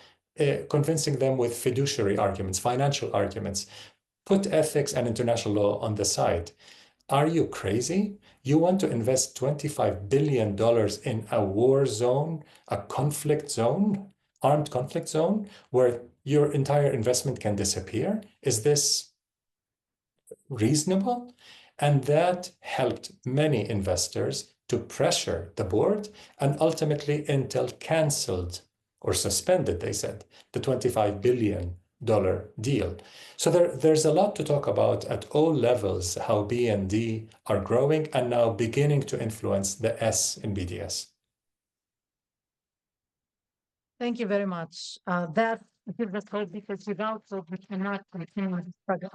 convincing them with fiduciary arguments, financial arguments. Put ethics and international law on the side. Are you crazy? You want to invest $25 billion in a war zone, a conflict zone, armed conflict zone, where your entire investment can disappear? Is this reasonable? And that helped many investors to pressure the board, and ultimately Intel canceled or suspended, they said, the $25 billion deal. So there's a lot to talk about at all levels, how B and D are growing and now beginning to influence the S in BDS. Thank you very much. That gives us hope because without hope, we cannot continue the struggle.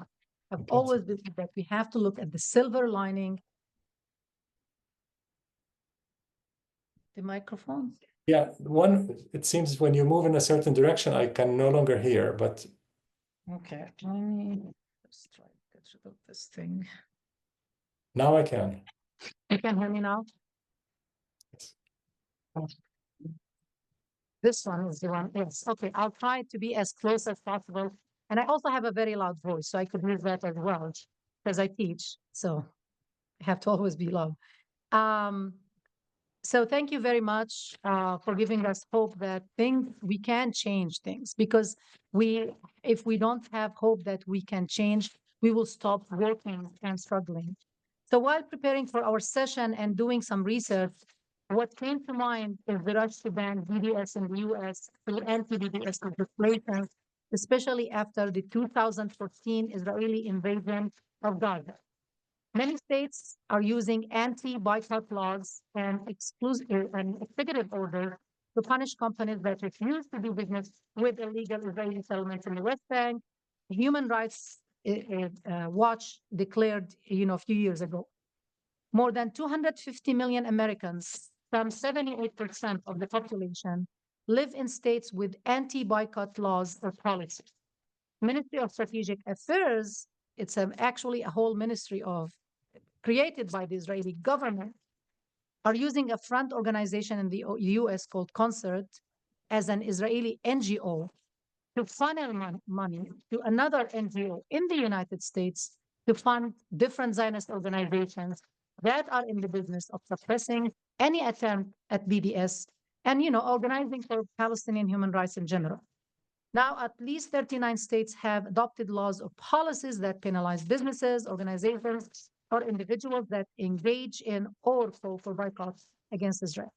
I've always believed that we have to look at the silver lining. The microphone? Yeah, it seems when you move in a certain direction, I can no longer hear, but. Okay, let me just try to get rid of this thing. Now I can. You can hear me now? Yes. This one is the one. Yes. Okay, I'll try to be as close as possible. And I also have a very loud voice, so I could use that as well. because I teach, so I have to always be loud. So thank you very much for giving us hope that we can change things, because if we don't have hope that we can change, we will stop working and struggling. So while preparing for our session and doing some research, what came to mind is the rush to ban BDS in the US through anti-BDS legislation, especially after the 2014 Israeli invasion of Gaza. Many states are using anti-boycott laws and executive orders to punish companies that refuse to do business with illegal Israeli settlements in the West Bank. Human Rights Watch declared, a few years ago. More than 250 million Americans, some 78% of the population, live in states with anti-boycott laws or policies. Ministry of Strategic Affairs, it's actually a whole ministry created by the Israeli government, are using a front organization in the US called Concert as an Israeli NGO to funnel money to another NGO in the United States to fund different Zionist organizations that are in the business of suppressing any attempt at BDS and, organizing for Palestinian human rights in general. Now, at least 39 states have adopted laws or policies that penalize businesses, organizations, or individuals that engage in or call for boycotts against Israel.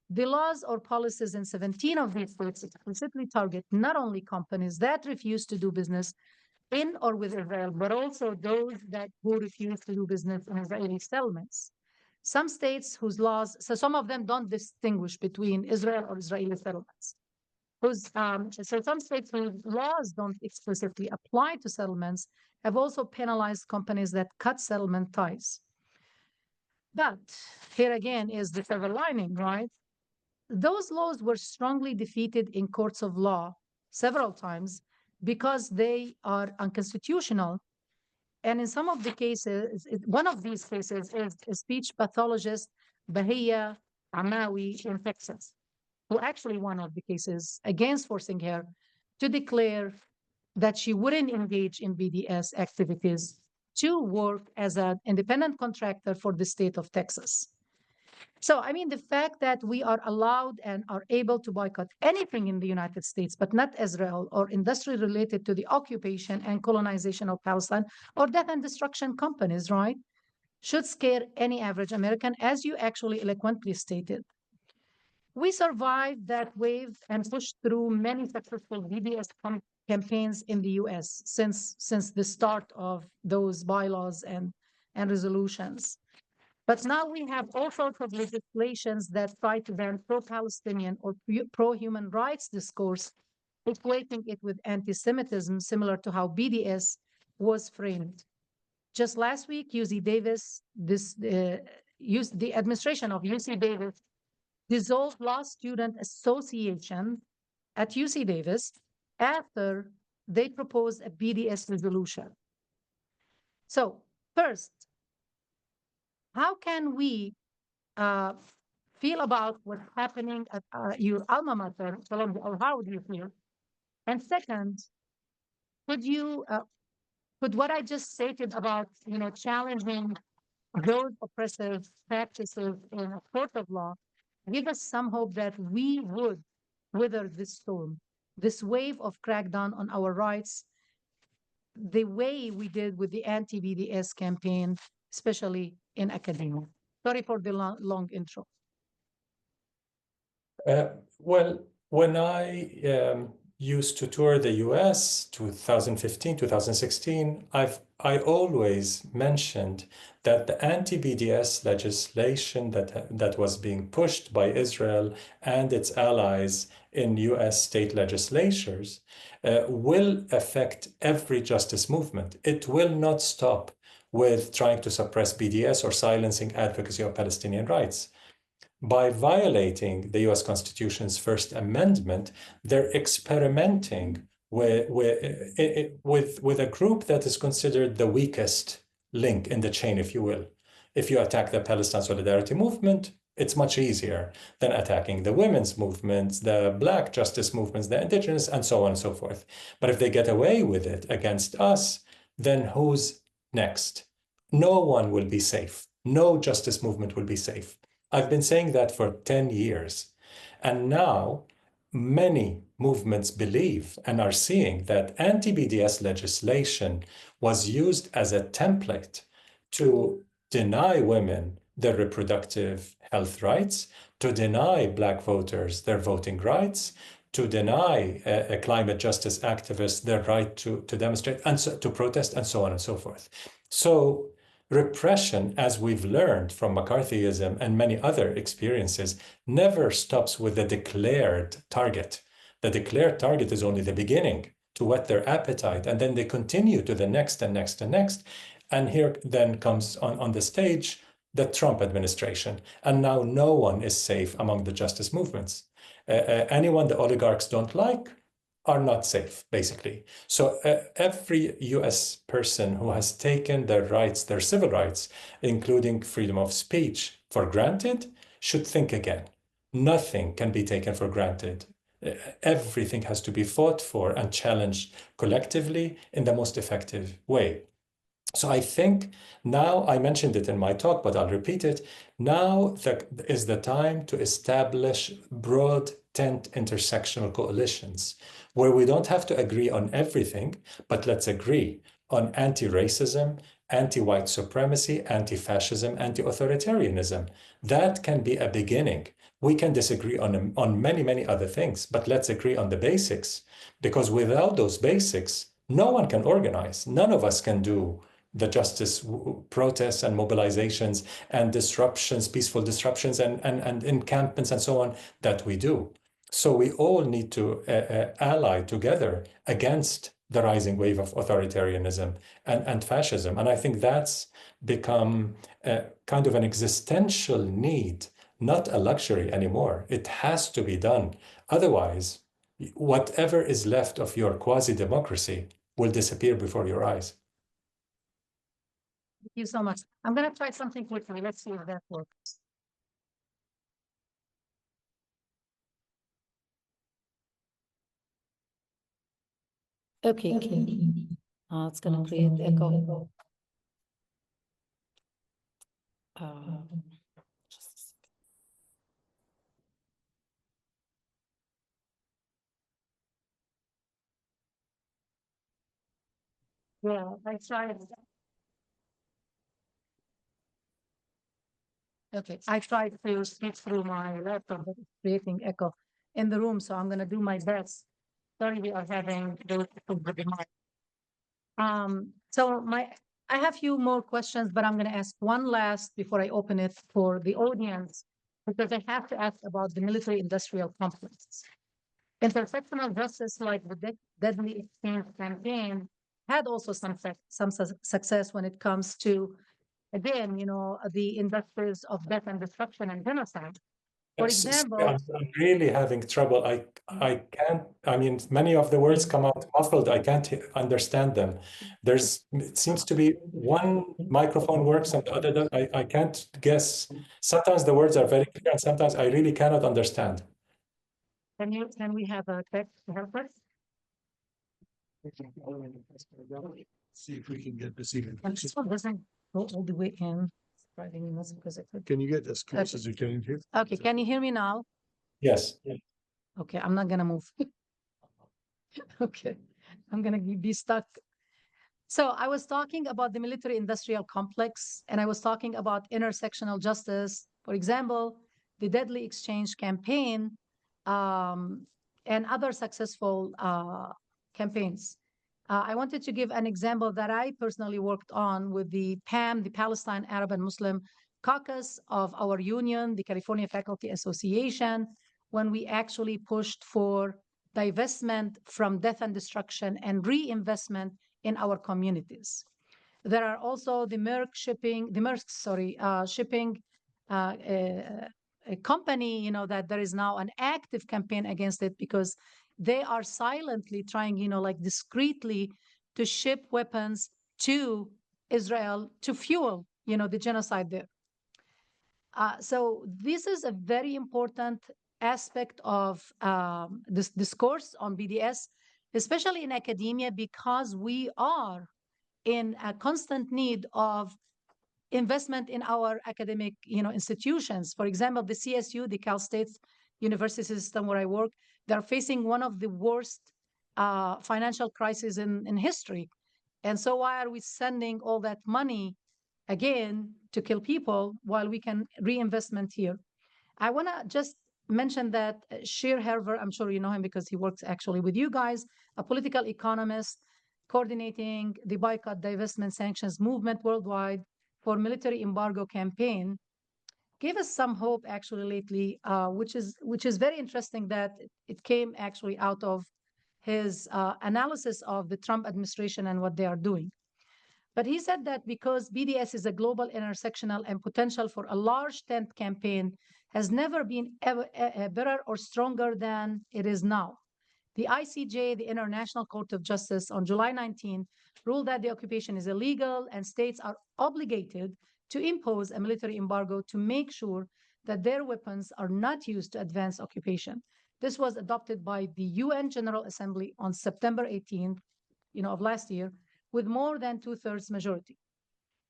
The laws or policies in 17 of these states explicitly target not only companies that refuse to do business in or with Israel, but also those who refuse to do business in Israeli settlements. Some states whose laws, so some of them don't distinguish between Israel or Israeli settlements. So some states whose laws don't explicitly apply to settlements have also penalized companies that cut settlement ties. But here again is the silver lining, right? Those laws were strongly defeated in courts of law several times because they are unconstitutional. And in some of the cases, one of these cases is a speech pathologist, Bahia Amawi in Texas, who actually won one of the cases against forcing her to declare that she wouldn't engage in BDS activities to work as an independent contractor for the state of Texas. So, the fact that we are allowed and are able to boycott anything in the United States, but not Israel or industry related to the occupation and colonization of Palestine or death and destruction companies, right, should scare any average American, as you actually eloquently stated. We survived that wave and pushed through many successful BDS campaigns in the US since the start of those bylaws and resolutions. But now we have all sorts of legislations that try to ban pro-Palestinian or pro-human rights discourse, equating it with anti-Semitism, similar to how BDS was framed. Just last week, UC Davis, the administration of UC Davis dissolved Law Student Association at UC Davis after they proposed a BDS resolution. So first, how can we feel about what's happening at your alma mater, Columbia, or how do you feel? And second, could what I just stated about, challenging those oppressive practices in a court of law give us some hope that we would weather this storm, this wave of crackdown on our rights, the way we did with the anti-BDS campaign, especially in academia? Sorry for the long intro. Well, when I used to tour the US 2015, 2016, I always mentioned that the anti-BDS legislation that was being pushed by Israel and its allies in US state legislatures will affect every justice movement. It will not stop with trying to suppress BDS or silencing advocacy of Palestinian rights. By violating the US Constitution's First Amendment, they're experimenting with a group that is considered the weakest link in the chain, if you will. If you attack the Palestine Solidarity Movement, it's much easier than attacking the women's movements, the Black justice movements, the indigenous, and so on and so forth. But if they get away with it against us, then who's next. No one will be safe. No justice movement will be safe. I've been saying that for 10 years. And now many movements believe and are seeing that anti-BDS legislation was used as a template to deny women their reproductive health rights, to deny Black voters their voting rights, to deny climate justice activists their right to demonstrate and to protest and so on and so forth. So repression, as we've learned from McCarthyism and many other experiences, never stops with the declared target. The declared target is only the beginning to whet their appetite, and then they continue to the next and next and next. And here then comes on the stage the Trump administration. And now no one is safe among the justice movements. Anyone the oligarchs don't like are not safe, basically. So every US person who has taken their rights, their civil rights, including freedom of speech, for granted, should think again. Nothing can be taken for granted. Everything has to be fought for and challenged collectively in the most effective way. So I think now, I mentioned it in my talk, but I'll repeat it. Now is the time to establish broad tent intersectional coalitions where we don't have to agree on everything, but let's agree on anti-racism, anti-white supremacy, anti-fascism, anti-authoritarianism. That can be a beginning. We can disagree on many, many other things, but let's agree on the basics, because without those basics, no one can organize. None of us can do the justice protests and mobilizations and disruptions, peaceful disruptions and encampments and so on that we do. So we all need to ally together against the rising wave of authoritarianism and fascism. And I think that's become kind of an existential need, not a luxury anymore. It has to be done. Otherwise, whatever is left of your quasi-democracy will disappear before your eyes. Thank you so much. I'm going to try something quickly. Let's see if that works. Okay. It's going to create echo. Just a second. Yeah, I tried. Okay, I tried to speak through my laptop, but it's creating echo in the room, so I'm going to do my best. Sorry, we are having those with the mic. So I have a few more questions, but I'm going to ask one last before I open it for the audience, because I have to ask about the military-industrial complex. Intersectional justice, like the Deadly Exchange campaign, had also some success when it comes to, again, the industries of death and destruction and genocide. For example, I'm really having trouble. I can't, I mean, many of the words come out muffled. I can't understand them. It seems to be one microphone works and the other, I can't guess. Sometimes the words are very clear and sometimes I really cannot understand. Can we have a text to help us? See if we can get this even. And this one doesn't go all the way in. Driving me nuts because I could. Can you get as close as you can here? Okay, can you hear me now? Yes. Okay, I'm not gonna move. Okay, I'm gonna be stuck. So I was talking about the military-industrial complex, and I was talking about intersectional justice. For example, the Deadly Exchange campaign, and other successful campaigns. I wanted to give an example that I personally worked on with the PAM, the Palestine Arab and Muslim Caucus of our union, the California Faculty Association, when we actually pushed for divestment from death and destruction and reinvestment in our communities. There are also the shipping a company, that there is now an active campaign against it because they are silently trying, like discreetly to ship weapons to Israel to fuel, the genocide there. So this is a very important aspect of this discourse on BDS, especially in academia, because we are in a constant need of investment in our academic, institutions. For example, the CSU, the Cal State University System where I work, they're facing one of the worst financial crises in history. And so why are we sending all that money again to kill people while we can reinvestment here? I want to just mention that Sheer Herver, I'm sure you know him because he works actually with you guys, a political economist coordinating the boycott, divestment, sanctions movement worldwide for military embargo campaign, gave us some hope actually lately, which is very interesting that it came actually out of his analysis of the Trump administration and what they are doing. But he said that because BDS is a global, intersectional, and potential for a large tent campaign has never been better or stronger than it is now. The ICJ, the International Court of Justice, on July 19, ruled that the occupation is illegal and states are obligated to impose a military embargo to make sure that their weapons are not used to advance occupation. This was adopted by the UN General Assembly on September 18th, of last year, with more than 2/3 majority.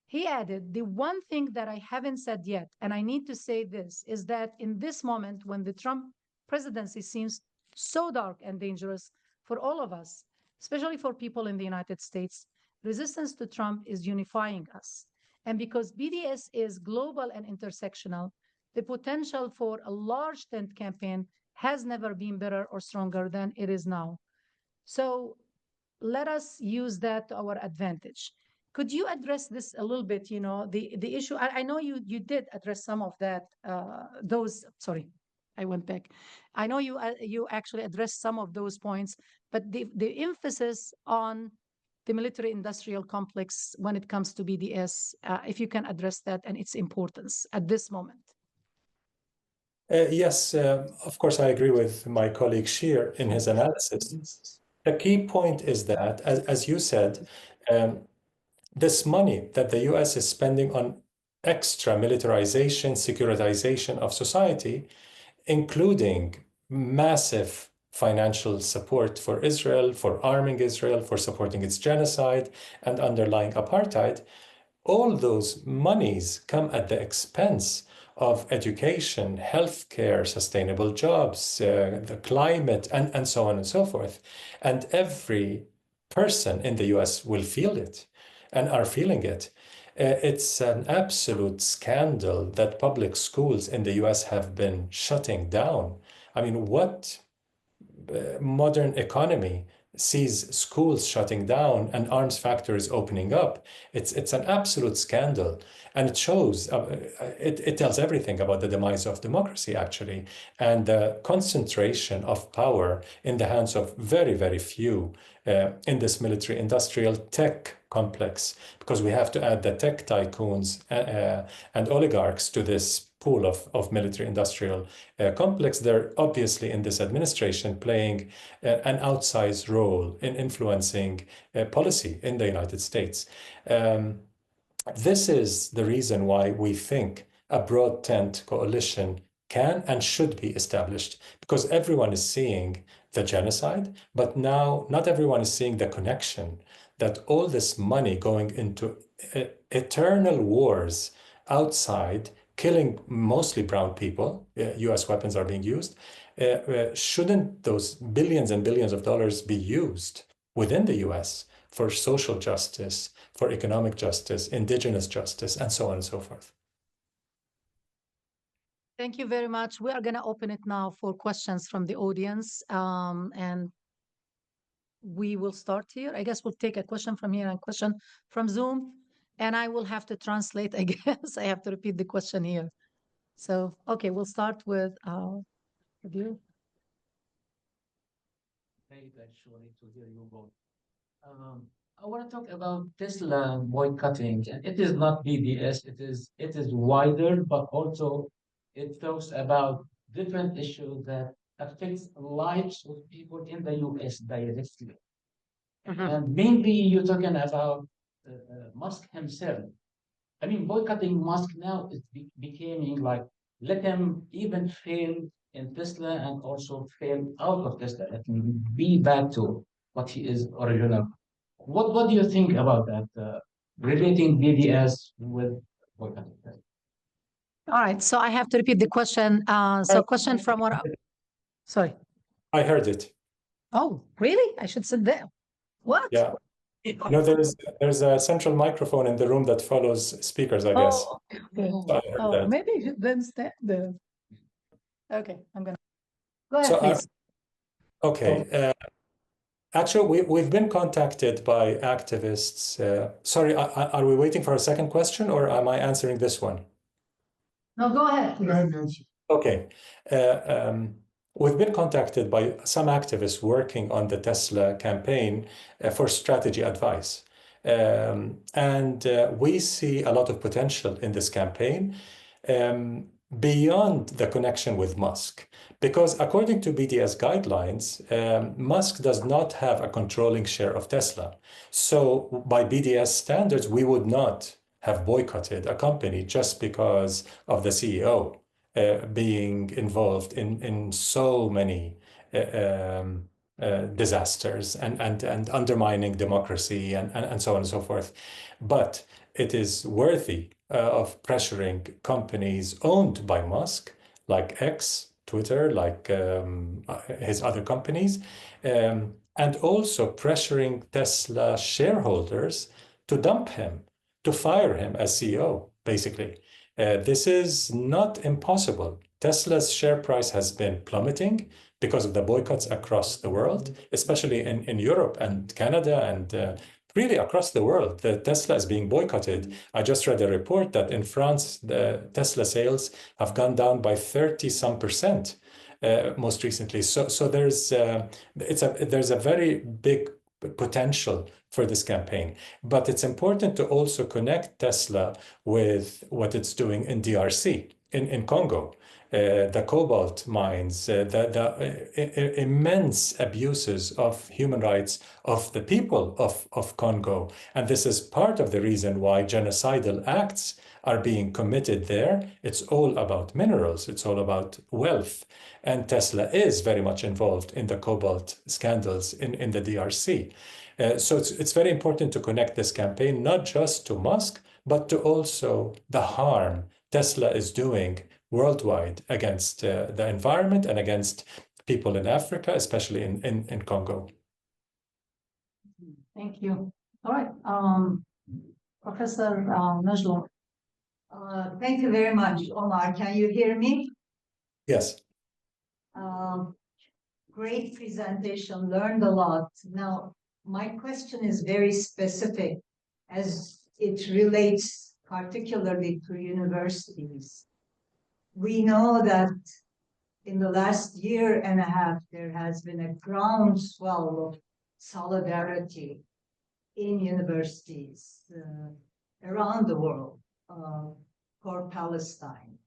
He added, the one thing that I haven't said yet, and I need to say this, is that in this moment when the Trump presidency seems so dark and dangerous for all of us, especially for people in the United States, resistance to Trump is unifying us. And because BDS is global and intersectional, the potential for a large tent campaign has never been better or stronger than it is now. So let us use that to our advantage. Could you address this a little bit, the issue? I know you did address some of that, sorry, I went back. I know you actually addressed some of those points, but the emphasis on the military industrial complex when it comes to BDS, if you can address that and its importance at this moment. Yes, of course, I agree with my colleague Sheer in his analysis. The key point is that, as you said, this money that the US is spending on extra militarization, securitization of society, including massive financial support for Israel, for arming Israel, for supporting its genocide and underlying apartheid, all those monies come at the expense of education, healthcare, sustainable jobs, the climate, and so on and so forth. And every person in the US will feel it and are feeling it. It's an absolute scandal that public schools in the US have been shutting down. I mean, what modern economy sees schools shutting down and arms factories opening up? It's an absolute scandal, and it shows it tells everything about the demise of democracy, actually, and the concentration of power in the hands of very, very few in this military industrial tech complex, because we have to add the tech tycoons and oligarchs to this pool of military industrial complex. They're obviously in this administration playing an outsized role in influencing policy in the United States. This is the reason why we think a broad tent coalition can and should be established, because everyone is seeing the genocide, but now not everyone is seeing the connection that all this money going into eternal wars outside, killing mostly brown people, US weapons are being used, shouldn't those billions and billions of dollars be used within the US for social justice, for economic justice, indigenous justice, and so on and so forth? Thank you very much. We are going to open it now for questions from the audience, and we will start here. I guess we'll take a question from here and a question from Zoom, and I will have to translate, I guess. I have to repeat the question here. So, okay, we'll start with you. Great, actually, to hear you both. I want to talk about Tesla boycotting, and it is not BDS. It is wider, but also it talks about different issues that affects lives of people in the US directly. And mainly you're talking about Musk himself. I mean, boycotting Musk now is becoming like, let him even fail in Tesla and also fail out of Tesla. Let him be back to what he is original. what do you think about that? Relating BDS with boycotting? All right, so I have to repeat the question. So question from what? Sorry. I heard it. Oh, really? I should sit there. What? Yeah. No, there's a central microphone in the room that follows speakers, I guess. Oh, okay. So I heard Oh, that. maybe you should then stand there. Okay, I'm gonna go ahead, So please. okay. Actually, we've been contacted by activists. Sorry, are we waiting for a second question, or am I answering this one? No, go ahead, Go please. ahead, Nancy. Okay. We've been contacted by some activists working on the Tesla campaign for strategy advice. And we see a lot of potential in this campaign beyond the connection with Musk. Because according to BDS guidelines, Musk does not have a controlling share of Tesla. So by BDS standards, we would not have boycotted a company just because of the CEO being involved in so many disasters and undermining democracy and so on and so forth. But it is worthy of pressuring companies owned by Musk, like X, Twitter, like his other companies, and also pressuring Tesla shareholders to dump him, to fire him as CEO, basically. This is not impossible. Tesla's share price has been plummeting because of the boycotts across the world, especially in Europe and Canada and really across the world. The Tesla is being boycotted. I just read a report that in France, the Tesla sales have gone down by 30-some% most recently. So there's a very big potential for this campaign. But it's important to also connect Tesla with what it's doing in DRC, in Congo. The cobalt mines, the immense abuses of human rights of the people of Congo. And this is part of the reason why genocidal acts are being committed there. It's all about minerals. It's all about wealth. And Tesla is very much involved in the cobalt scandals in the DRC. So it's very important to connect this campaign, not just to Musk, but to also the harm Tesla is doing worldwide against the environment and against people in Africa, especially in Congo. Thank you. All right, Professor Najla. Thank you very much, Omar. Can you hear me? Yes. Great presentation, learned a lot. Now, my question is very specific as it relates particularly to universities. We know that in the last year and a half, there has been a groundswell of solidarity in universities around the world for Palestine.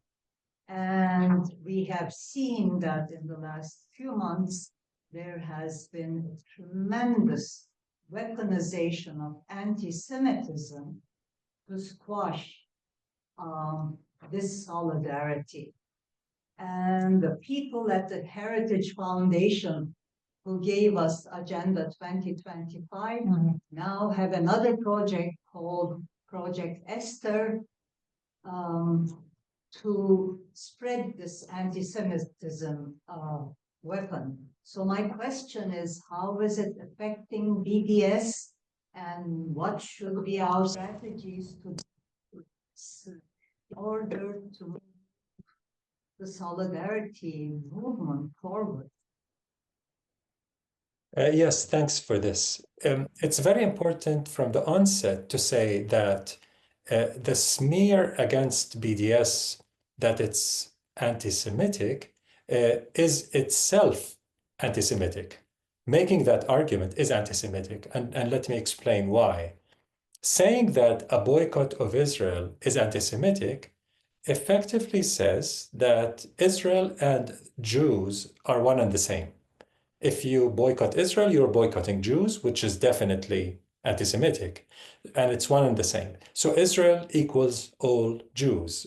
And we have seen that in the last few months, there has been a tremendous weaponization of anti-Semitism to squash this solidarity. And the people at the Heritage Foundation who gave us Agenda 2025 now have another project called Project Esther to spread this anti-Semitism weapon. So my question is, how is it affecting BDS, and what should be our strategies in order to move the solidarity movement forward? Yes, thanks for this. It's very important from the onset to say that the smear against BDS, that it's anti-Semitic, is itself anti-Semitic. Making that argument is anti-Semitic, and let me explain why. Saying that a boycott of Israel is anti-Semitic effectively says that Israel and Jews are one and the same. If you boycott Israel, you're boycotting Jews, which is definitely anti-Semitic, and it's one and the same. So Israel equals all Jews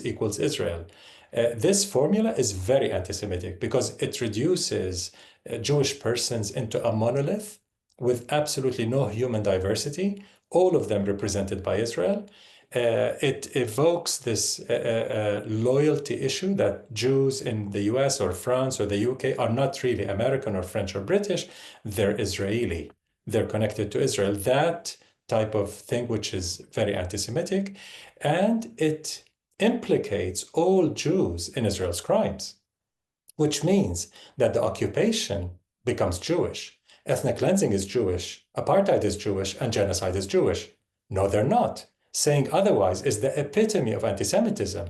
equals Israel. This formula is very anti-Semitic because it reduces Jewish persons into a monolith with absolutely no human diversity, all of them represented by Israel. It evokes this loyalty issue that Jews in the US or France or the UK are not really American or French or British, they're Israeli. They're connected to Israel. That type of thing, which is very anti-Semitic, and it implicates all Jews in Israel's crimes, which means that the occupation becomes Jewish. Ethnic cleansing is Jewish, apartheid is Jewish, and genocide is Jewish. No, they're not. Saying otherwise is the epitome of anti-Semitism.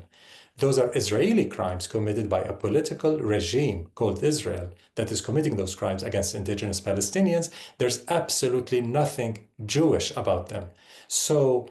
Those are Israeli crimes committed by a political regime called Israel that is committing those crimes against indigenous Palestinians. There's absolutely nothing Jewish about them. So,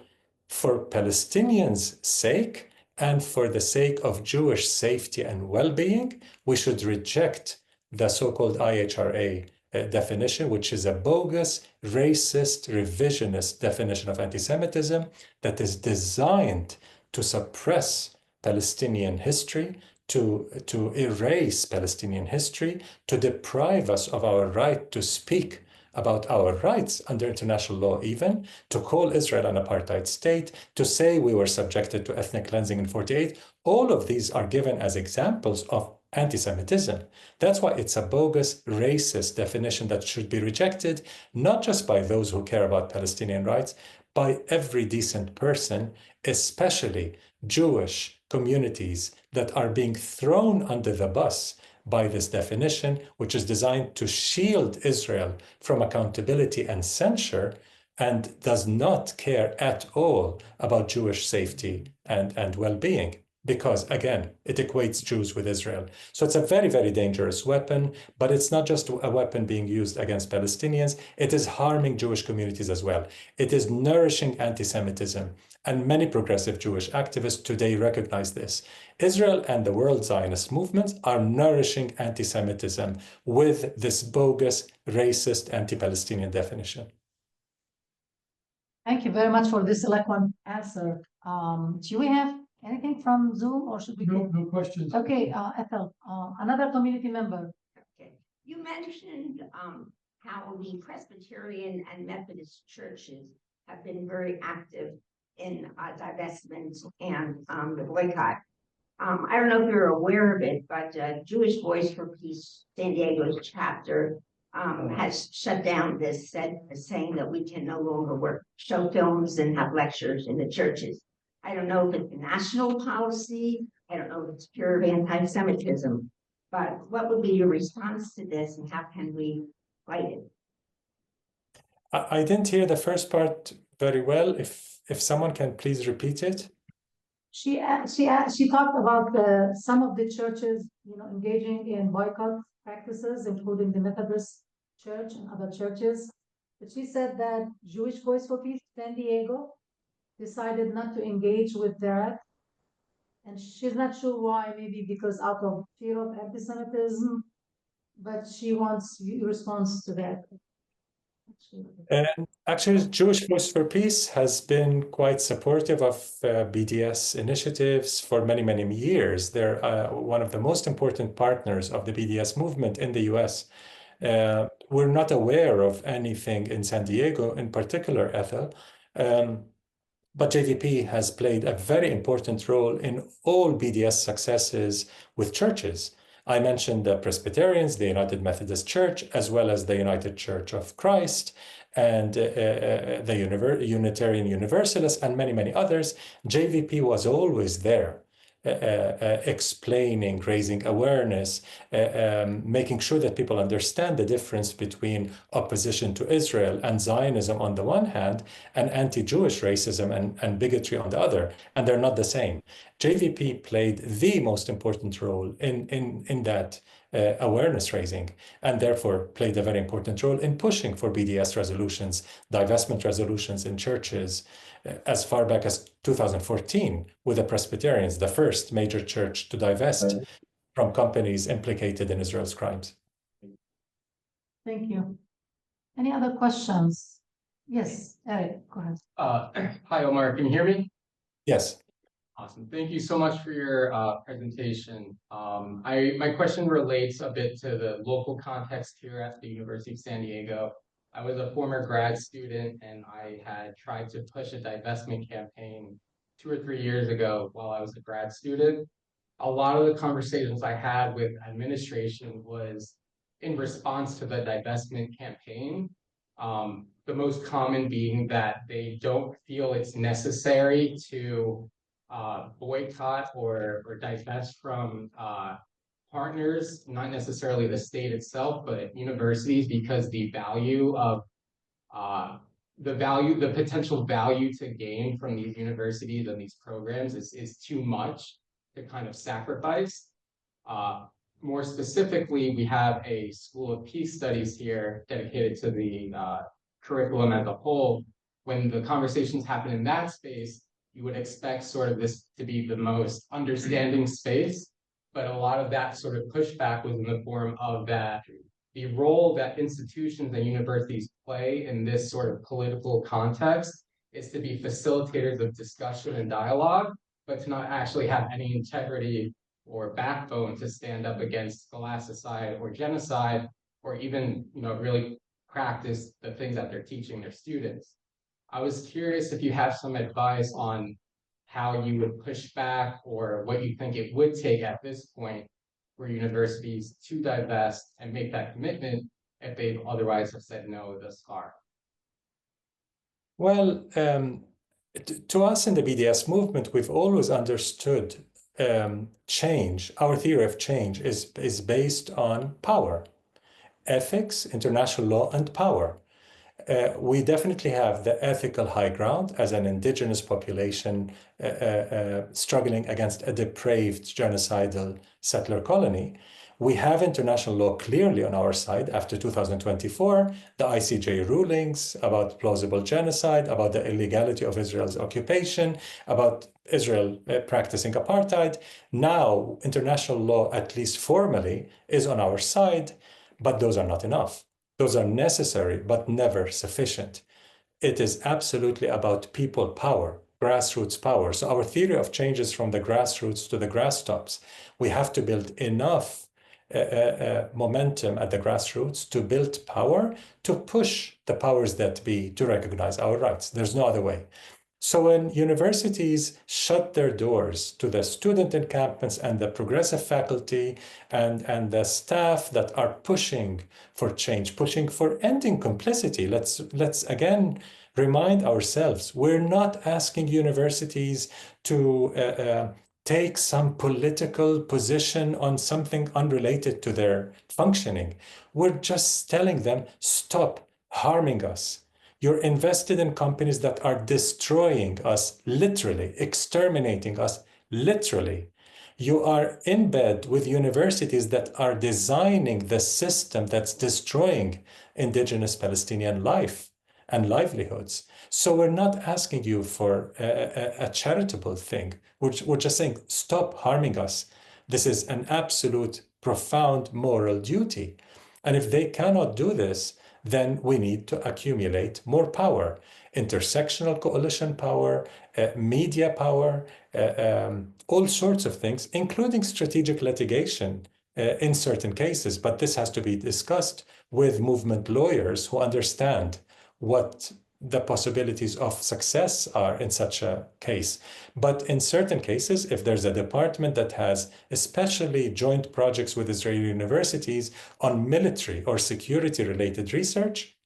for Palestinians' sake and for the sake of Jewish safety and well-being, we should reject the so-called IHRA definition, which is a bogus, racist, revisionist definition of anti-Semitism that is designed to suppress Palestinian history, to erase Palestinian history, to deprive us of our right to speak about our rights under international law, even to call Israel an apartheid state, to say we were subjected to ethnic cleansing in 48. All of these are given as examples of anti-Semitism. That's why it's a bogus, racist definition that should be rejected, not just by those who care about Palestinian rights, by every decent person, especially Jewish communities that are being thrown under the bus by this definition, which is designed to shield Israel from accountability and censure, and does not care at all about Jewish safety and well-being. Because, again, it equates Jews with Israel. So it's a very, very dangerous weapon, but it's not just a weapon being used against Palestinians. It is harming Jewish communities as well. It is nourishing anti-Semitism. And many progressive Jewish activists today recognize this. Israel and the world Zionist movements are nourishing anti-Semitism with this bogus, racist, anti-Palestinian definition. Thank you very much for this eloquent answer. Do we have anything from Zoom or should we? No questions. Okay, Ethel, another community member. Okay. You mentioned how the Presbyterian and Methodist churches have been very active in divestment and the boycott. I don't know if you're aware of it, but Jewish Voice for Peace San Diego's chapter has shut down this, saying that we can no longer show films and have lectures in the churches. I don't know if it's a national policy. I don't know if it's pure anti-Semitism, but what would be your response to this and how can we fight it? I didn't hear the first part very well. If someone can please repeat it. She talked about some of the churches, engaging in boycott practices, including the Methodist Church and other churches. But she said that Jewish Voice for Peace San Diego decided not to engage with that. And she's not sure why, maybe because out of fear of anti-Semitism, but she wants a response to that. Actually, Jewish Voice for Peace has been quite supportive of BDS initiatives for many, many years. They're one of the most important partners of the BDS movement in the US. We're not aware of anything in San Diego in particular, Ethel, but JVP has played a very important role in all BDS successes with churches. I mentioned the Presbyterians, the United Methodist Church, as well as the United Church of Christ, and the Unitarian Universalists, and many, many others. JVP was always there, explaining, raising awareness, making sure that people understand the difference between opposition to Israel and Zionism on the one hand, and anti-Jewish racism and bigotry on the other, and they're not the same. JVP played the most important role in that awareness raising, and therefore played a very important role in pushing for BDS resolutions, divestment resolutions in churches, as far back as 2014 with the Presbyterians, the first major church to divest from companies implicated in Israel's crimes. Thank you. Any other questions? Yes, Eric, go ahead. Hi, Omar, can you hear me? Yes. Awesome. Thank you so much for your presentation. My question relates a bit to the local context here at the University of San Diego. I was a former grad student and I had tried to push a divestment campaign 2 or 3 years ago while I was a grad student. A lot of the conversations I had with administration was in response to the divestment campaign. The most common being that they don't feel it's necessary to boycott or divest from partners, not necessarily the state itself, but universities, because the value of the potential value to gain from these universities and these programs is too much to kind of sacrifice. More specifically, we have a School of Peace Studies here dedicated to the curriculum as a whole. When the conversations happen in that space, you would expect sort of this to be the most understanding space, but a lot of that sort of pushback was in the form of that the role that institutions and universities play in this sort of political context is to be facilitators of discussion and dialogue, but to not actually have any integrity or backbone to stand up against scholasticide or genocide, or even, really practice the things that they're teaching their students. I was curious if you have some advice on how you would push back or what you think it would take at this point for universities to divest and make that commitment if they otherwise have said no thus far. Well, to us in the BDS movement, we've always understood change. Our theory of change is based on power, ethics, international law, and power. We definitely have the ethical high ground as an indigenous population struggling against a depraved genocidal settler colony. We have international law clearly on our side after 2024, the ICJ rulings about plausible genocide, about the illegality of Israel's occupation, about Israel practicing apartheid. Now, international law, at least formally, is on our side, but those are not enough. Those are necessary, but never sufficient. It is absolutely about people power, grassroots power. So our theory of change is from the grassroots to the grass tops. We have to build enough momentum at the grassroots to build power, to push the powers that be to recognize our rights. There's no other way. So when universities shut their doors to the student encampments and the progressive faculty and the staff that are pushing for change, pushing for ending complicity, let's again remind ourselves, we're not asking universities to take some political position on something unrelated to their functioning. We're just telling them, stop harming us. You're invested in companies that are destroying us, literally, exterminating us, literally. You are in bed with universities that are designing the system that's destroying indigenous Palestinian life and livelihoods. So we're not asking you for a charitable thing. We're just saying, stop harming us. This is an absolute, profound moral duty. And if they cannot do this, then we need to accumulate more power, intersectional coalition power, media power, all sorts of things, including strategic litigation in certain cases. But this has to be discussed with movement lawyers who understand what the possibilities of success are in such a case. But in certain cases, if there's a department that has especially joint projects with Israeli universities on military or security related research,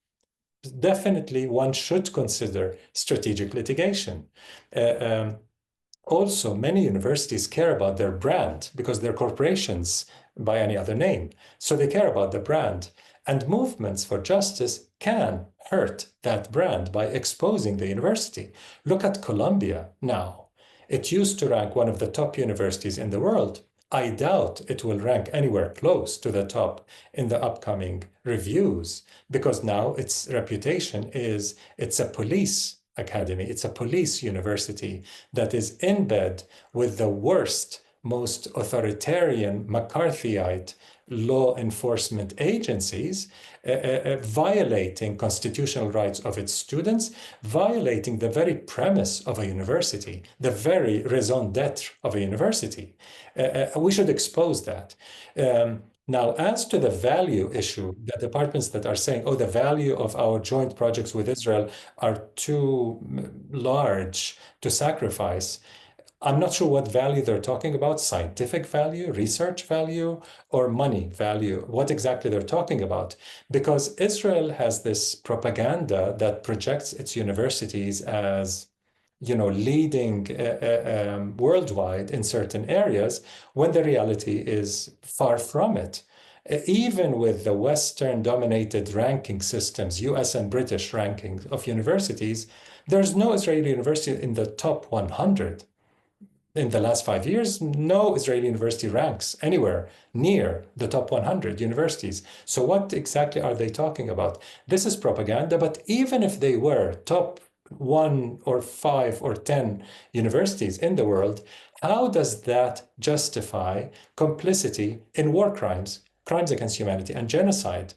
definitely one should consider strategic litigation. Also, many universities care about their brand because they're corporations by any other name. So they care about the brand. And movements for justice can hurt that brand by exposing the university. Look at Columbia now. It used to rank one of the top universities in the world. I doubt it will rank anywhere close to the top in the upcoming reviews, because now its reputation is it's a police academy, it's a police university that is in bed with the worst, most authoritarian, McCarthyite law enforcement agencies, violating constitutional rights of its students, violating the very premise of a university, the very raison d'etre of a university. We should expose that. Now, as to the value issue, the departments that are saying, oh, the value of our joint projects with Israel are too large to sacrifice, I'm not sure what value they're talking about, scientific value, research value, or money value, what exactly they're talking about. Because Israel has this propaganda that projects its universities as, leading worldwide in certain areas, when the reality is far from it. Even with the Western-dominated ranking systems, US and British rankings of universities, there's no Israeli university in the top 100. In the last 5 years, no Israeli university ranks anywhere near the top 100 universities. So what exactly are they talking about? This is propaganda, but even if they were top 1 or 5 or 10 universities in the world, how does that justify complicity in war crimes, crimes against humanity, and genocide?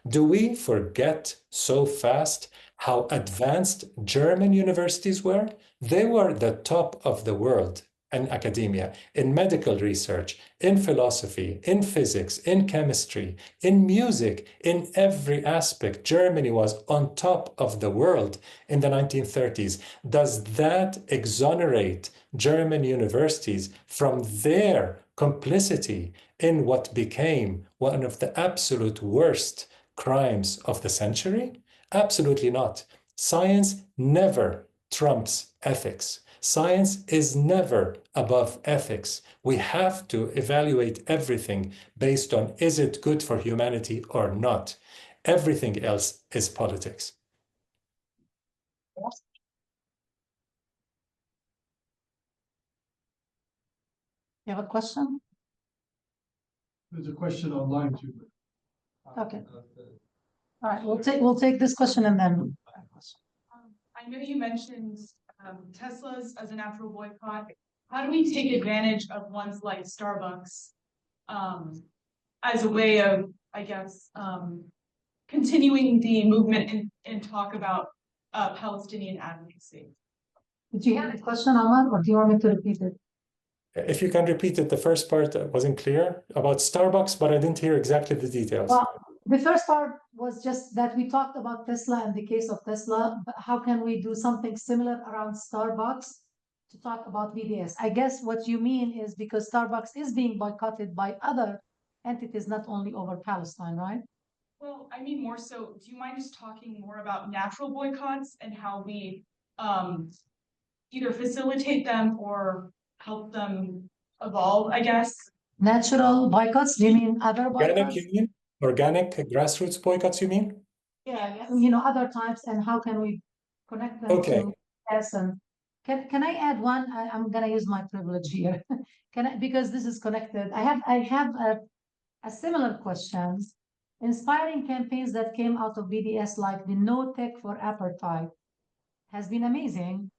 Do we forget so fast how advanced German universities were? They were the top of the world in academia, in medical research, in philosophy, in physics, in chemistry, in music, in every aspect. Germany was on top of the world in the 1930s. Does that exonerate German universities from their complicity in what became one of the absolute worst crimes of the century? Absolutely not. Science never trumps ethics. Science is never above ethics. We have to evaluate everything based on, is it good for humanity or not? Everything else is politics. You have a question? There's a question online too. Okay. All right, we'll take this question and then. I know you mentioned Tesla's as a natural boycott. How do we take advantage of ones like Starbucks as a way of, I guess, continuing the movement and talk about Palestinian advocacy? Did you hear the question, Omar, or do you want me to repeat it? If you can repeat it, the first part wasn't clear about Starbucks, but I didn't hear exactly the details. Well, the first part was just that we talked about Tesla and the case of Tesla, but how can we do something similar around Starbucks to talk about BDS? I guess what you mean is because Starbucks is being boycotted by other entities, not only over Palestine, right? Well, I mean more so, do you mind just talking more about natural boycotts and how we either facilitate them or help them evolve, I guess? Natural boycotts? Do you mean other Organic, boycotts? you mean? Organic grassroots boycotts, you mean? Yeah, other types, and how can we connect them Okay. to yes, and can I add one? I'm gonna use my privilege here. Because this is connected. I have a similar question. Inspiring campaigns that came out of BDS, like the No Tech for Apartheid, has been amazing.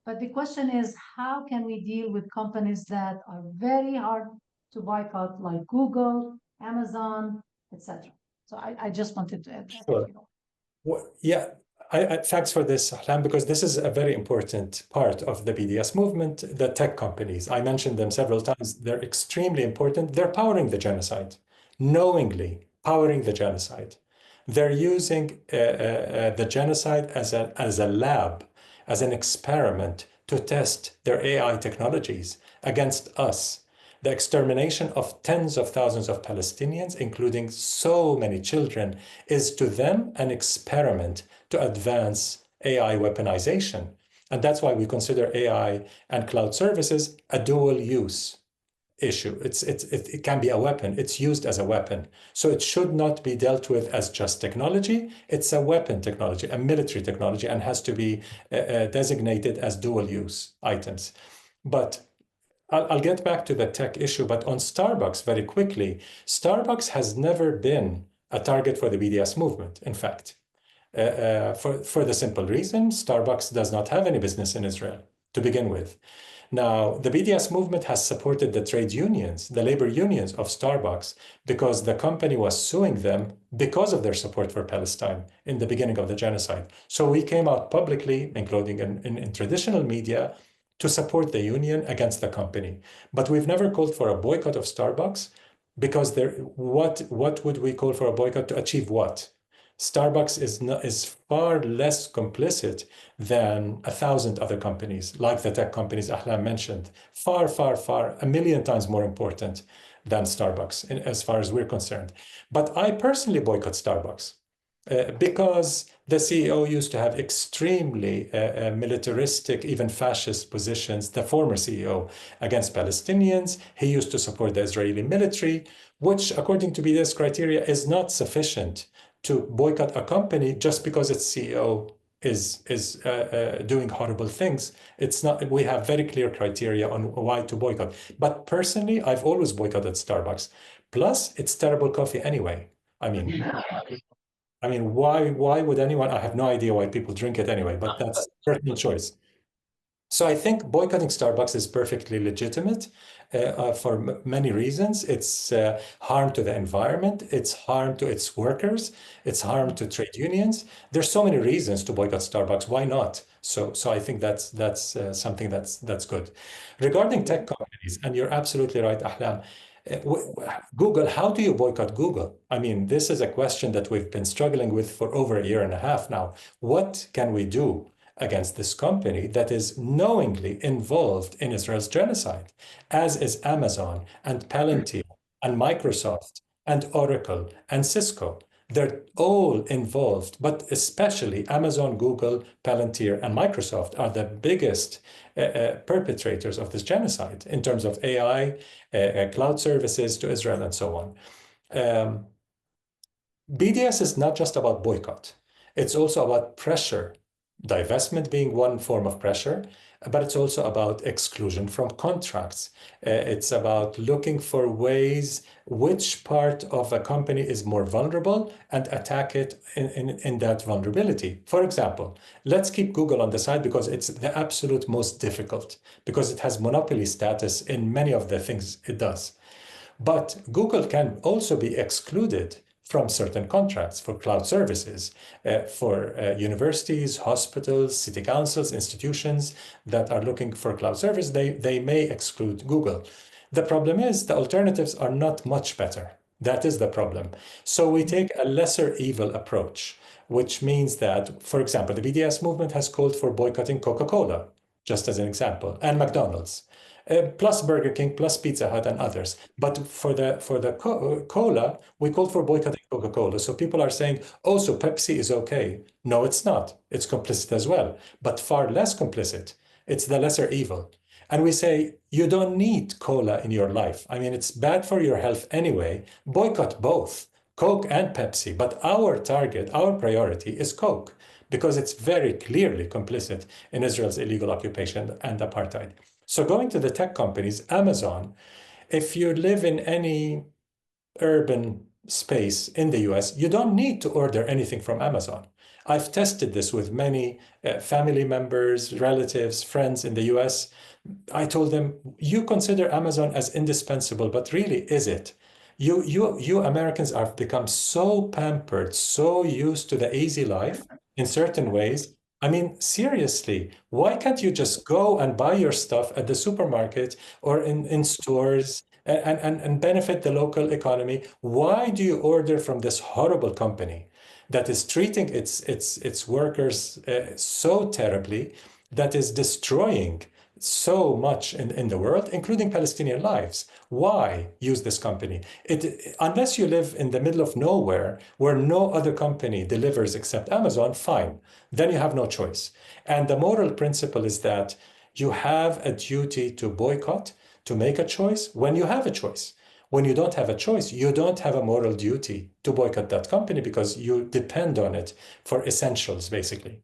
But the question is, how can we deal with companies that are very hard to boycott, like Google, Amazon, etc.? So I just wanted to add that. Sure. Well, yeah, thanks for this, Ahlam, because this is a very important part of the BDS movement, the tech companies. I mentioned them several times. They're extremely important. They're powering the genocide, knowingly powering the genocide. They're using the genocide as a lab, as an experiment to test their AI technologies against us. The extermination of tens of thousands of Palestinians, including so many children, is to them an experiment to advance AI weaponization. And that's why we consider AI and cloud services a dual use issue. It can be a weapon. It's used as a weapon. So it should not be dealt with as just technology. It's a weapon technology, a military technology, and has to be designated as dual use items. But I'll get back to the tech issue, but on Starbucks very quickly, Starbucks has never been a target for the BDS movement, in fact. For the simple reason, Starbucks does not have any business in Israel to begin with. Now, the BDS movement has supported the trade unions, the labor unions of Starbucks, because the company was suing them because of their support for Palestine in the beginning of the genocide. So we came out publicly, including in traditional media, to support the union against the company. But we've never called for a boycott of Starbucks because what would we call for a boycott to achieve what? Starbucks is far less complicit than 1,000 other companies, like the tech companies Ahlam mentioned. Far, far, far, a million times more important than Starbucks, as far as we're concerned. But I personally boycott Starbucks because the CEO used to have extremely militaristic, even fascist positions, the former CEO, against Palestinians. He used to support the Israeli military, which, according to BDS criteria, is not sufficient to boycott a company just because its CEO is doing horrible things. It's not. We have very clear criteria on why to boycott. But personally, I've always boycotted Starbucks. Plus, it's terrible coffee anyway. I mean, why would anyone? I have no idea why people drink it anyway, but that's personal choice. So I think boycotting Starbucks is perfectly legitimate for many reasons. It's harm to the environment, it's harm to its workers, it's harm to trade unions. There's so many reasons to boycott Starbucks. Why not? So I think that's something that's good. Regarding tech companies, and you're absolutely right, Ahlam. Google, how do you boycott Google? I mean, this is a question that we've been struggling with for over a year and a half now. What can we do against this company that is knowingly involved in Israel's genocide, as is Amazon and Palantir and Microsoft and Oracle and Cisco? They're all involved, but especially Amazon, Google, Palantir, and Microsoft are the biggest perpetrators of this genocide in terms of AI, cloud services to Israel, and so on. BDS is not just about boycott. It's also about pressure, divestment being one form of pressure, but it's also about exclusion from contracts. It's about looking for ways which part of a company is more vulnerable and attack it in that vulnerability. For example, let's keep Google on the side because it's the absolute most difficult, because it has monopoly status in many of the things it does. But Google can also be excluded from certain contracts for cloud services, for universities, hospitals, city councils, institutions that are looking for cloud service, they may exclude Google. The problem is the alternatives are not much better. That is the problem. So we take a lesser evil approach, which means that, for example, the BDS movement has called for boycotting Coca-Cola, just as an example, and McDonald's. Plus Burger King, plus Pizza Hut, and others. But for the cola, we called for boycotting Coca-Cola. So people are saying, oh, so Pepsi is okay. No, it's not. It's complicit as well, but far less complicit. It's the lesser evil. And we say, you don't need cola in your life. I mean, it's bad for your health anyway. Boycott both, Coke and Pepsi. But our target, our priority is Coke, because it's very clearly complicit in Israel's illegal occupation and apartheid. So going to the tech companies, Amazon, if you live in any urban space in the US, you don't need to order anything from Amazon. I've tested this with many family members, relatives, friends in the US. I told them, you consider Amazon as indispensable, but really, is it? You Americans have become so pampered, so used to the easy life in certain ways. I mean, seriously, why can't you just go and buy your stuff at the supermarket or in stores and benefit the local economy? Why do you order from this horrible company that is treating its workers so terribly, that is destroying so much in the world, including Palestinian lives? Why use this company? Unless you live in the middle of nowhere where no other company delivers except Amazon, fine. Then you have no choice. And the moral principle is that you have a duty to boycott, to make a choice when you have a choice. When you don't have a choice, you don't have a moral duty to boycott that company because you depend on it for essentials, basically.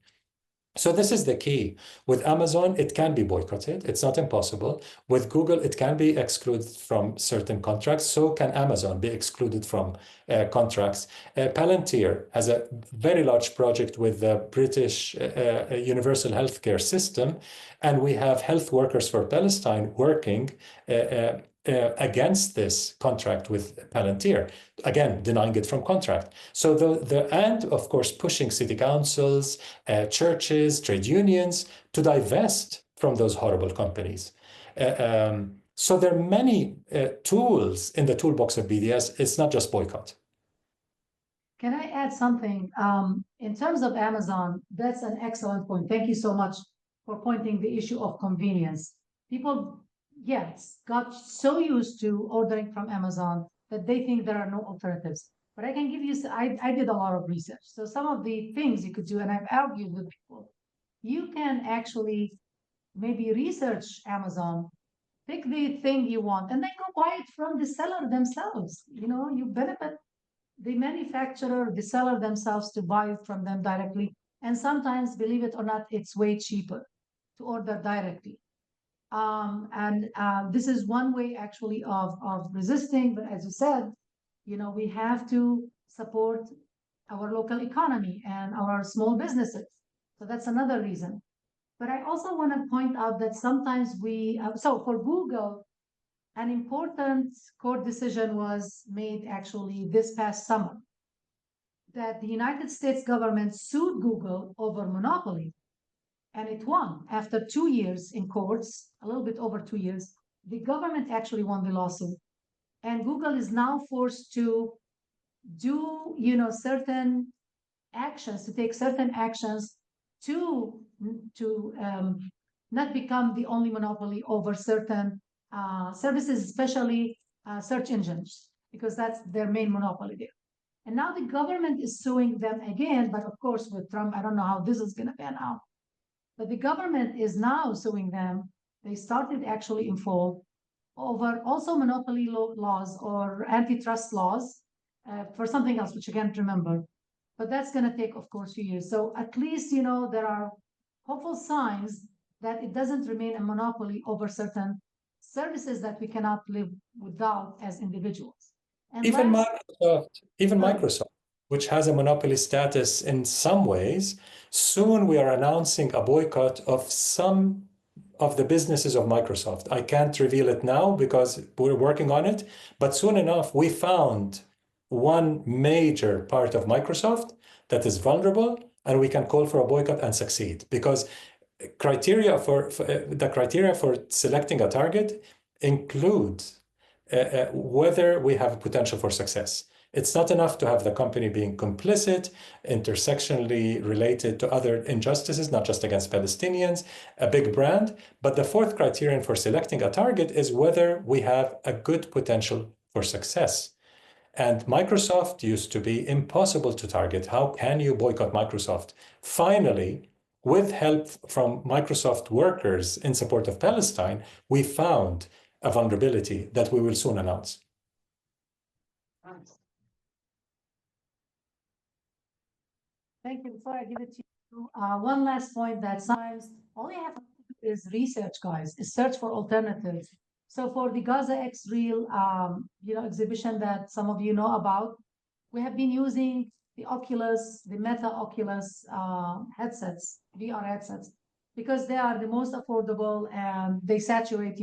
So this is the key. With Amazon, it can be boycotted. It's not impossible. With Google, it can be excluded from certain contracts. So can Amazon be excluded from contracts. Palantir has a very large project with the British Universal Healthcare System, and we have health workers for Palestine working against this contract with Palantir, again, denying it from contract. So and of course, pushing city councils, churches, trade unions to divest from those horrible companies. So there are many tools in the toolbox of BDS. It's not just boycott. Can I add something? In terms of Amazon, that's an excellent point. Thank you so much for pointing the issue of convenience. People, yes, got so used to ordering from Amazon that they think there are no alternatives. But I can give you, I did a lot of research. So some of the things you could do, and I've argued with people, you can actually maybe research Amazon, pick the thing you want, and then go buy it from the seller themselves. You know, you benefit the manufacturer, the seller themselves to buy it from them directly. And sometimes, believe it or not, it's way cheaper to order directly. This is one way actually of resisting. But as you said, you know, we have to support our local economy and our small businesses. So that's another reason. But I also want to point out that sometimes so for Google, an important court decision was made actually this past summer that the United States government sued Google over monopoly, and it won after 2 years in courts, a little bit over 2 years. The government actually won the lawsuit, and Google is now forced to do, you know, certain actions, to take certain actions to not become the only monopoly over certain services, especially search engines, because that's their main monopoly there. And now the government is suing them again, but of course with Trump, I don't know how this is going to pan out. But the government is now suing them. They started actually in fall over also monopoly laws or antitrust laws for something else, which I can't remember. But that's going to take, of course, a few years. So at least, you know, there are hopeful signs that it doesn't remain a monopoly over certain services that we cannot live without as individuals. And Even last, Microsoft, which has a monopoly status in some ways, soon we are announcing a boycott of some of the businesses of Microsoft. I can't reveal it now because we're working on it, but soon enough, we found one major part of Microsoft that is vulnerable, and we can call for a boycott and succeed, because the criteria for selecting a target includes whether we have potential for success. It's not enough to have the company being complicit, intersectionally related to other injustices, not just against Palestinians, a big brand. But the fourth criterion for selecting a target is whether we have a good potential for success. And Microsoft used to be impossible to target. How can you boycott Microsoft? Finally, with help from Microsoft workers in support of Palestine, we found a vulnerability that we will soon announce. thank you. Before I give it to you, one last point that sometimes all you have to do is research, guys, is search for alternatives. So for the Gaza X Real, exhibition that some of you know about, we have been using the Oculus, the Meta Oculus headsets, VR headsets, because they are the most affordable and they saturate,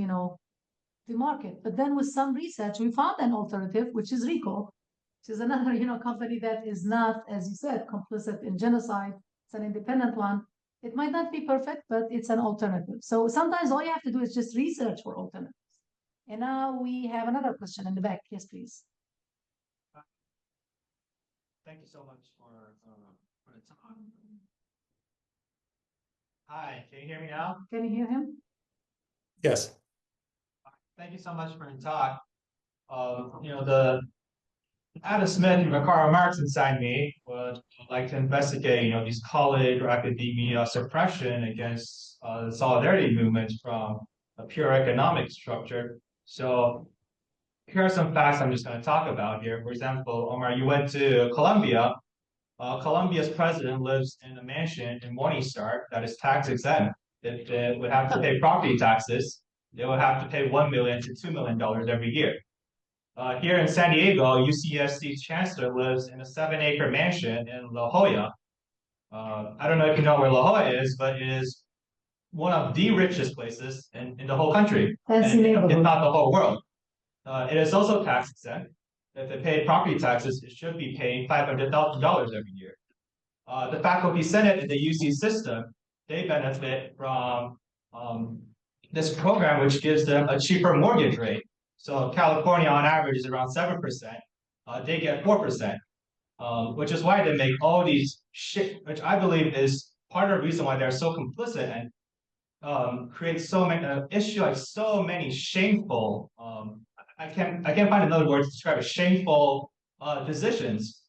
the market. But then with some research, we found an alternative, which is Ricoh, which is another, company that is not, as you said, complicit in genocide. It's an independent one. It might not be perfect, but it's an alternative. So sometimes all you have to do is just research for alternatives. And now we have another question in the back. Yes, please. Thank you so much for the talk. Hi, can you hear me now? Can you hear him? Yes. Thank you so much for the talk. The Adam Smith and Karl Marx inside me would like to investigate, these college or academia suppression against the solidarity movement from a pure economic structure. So here are some facts I'm just going to talk about here. For example, Omar, you went to Colombia. Colombia's president lives in a mansion in Morningstar that is tax exempt. It would have to pay property taxes. They would have to pay $1 million to $2 million every year. Here in San Diego, UCSC's chancellor lives in a 7-acre mansion in La Jolla. I don't know if you know where La Jolla is, but it is one of the richest places in the whole country, if not the whole world. It is also tax exempt. If it paid property taxes, it should be paying $500,000 every year. The faculty senate in the UC system, they benefit from this program which gives them a cheaper mortgage rate. So California on average is around 7%. They get 4%, which is why they make all these shit, which I believe is part of the reason why they're so complicit and create so many issue like so many shameful. I can't find another word to describe it. Shameful decisions.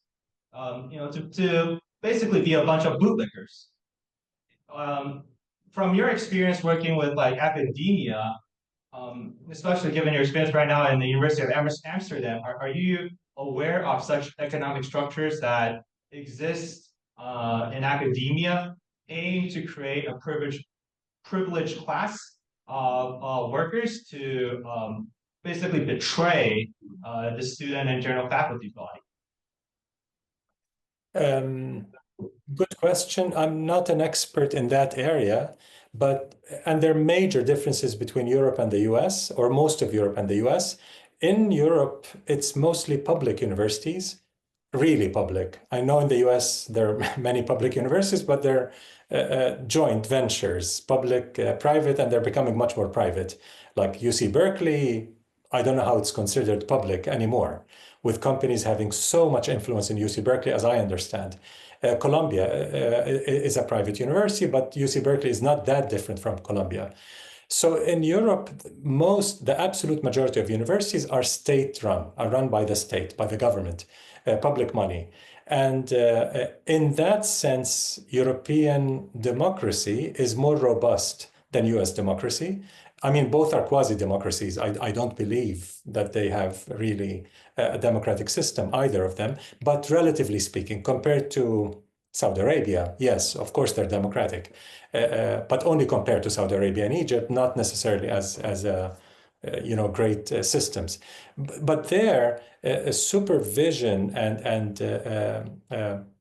To basically be a bunch of bootlickers. From your experience working with like academia, especially given your experience right now in the University of Amsterdam, are you aware of such economic structures that exist in academia aimed to create a privileged class of workers to basically betray the student and general faculty body? Good question. I'm not an expert in that area, and there are major differences between Europe and the US, or most of Europe and the US. In Europe, it's mostly public universities, really public. I know in the US there are many public universities, but they're joint ventures, public, private, and they're becoming much more private. Like UC Berkeley, I don't know how it's considered public anymore, with companies having so much influence in UC Berkeley, as I understand. Columbia is a private university, but UC Berkeley is not that different from Columbia. So in Europe, the absolute majority of universities are state-run, are run by the state, by the government, public money. And in that sense, European democracy is more robust than US democracy. I mean, both are quasi-democracies. I don't believe that they have really a democratic system, either of them. But relatively speaking, compared to Saudi Arabia, yes, of course they're democratic, but only compared to Saudi Arabia and Egypt, not necessarily as great systems. But there, supervision and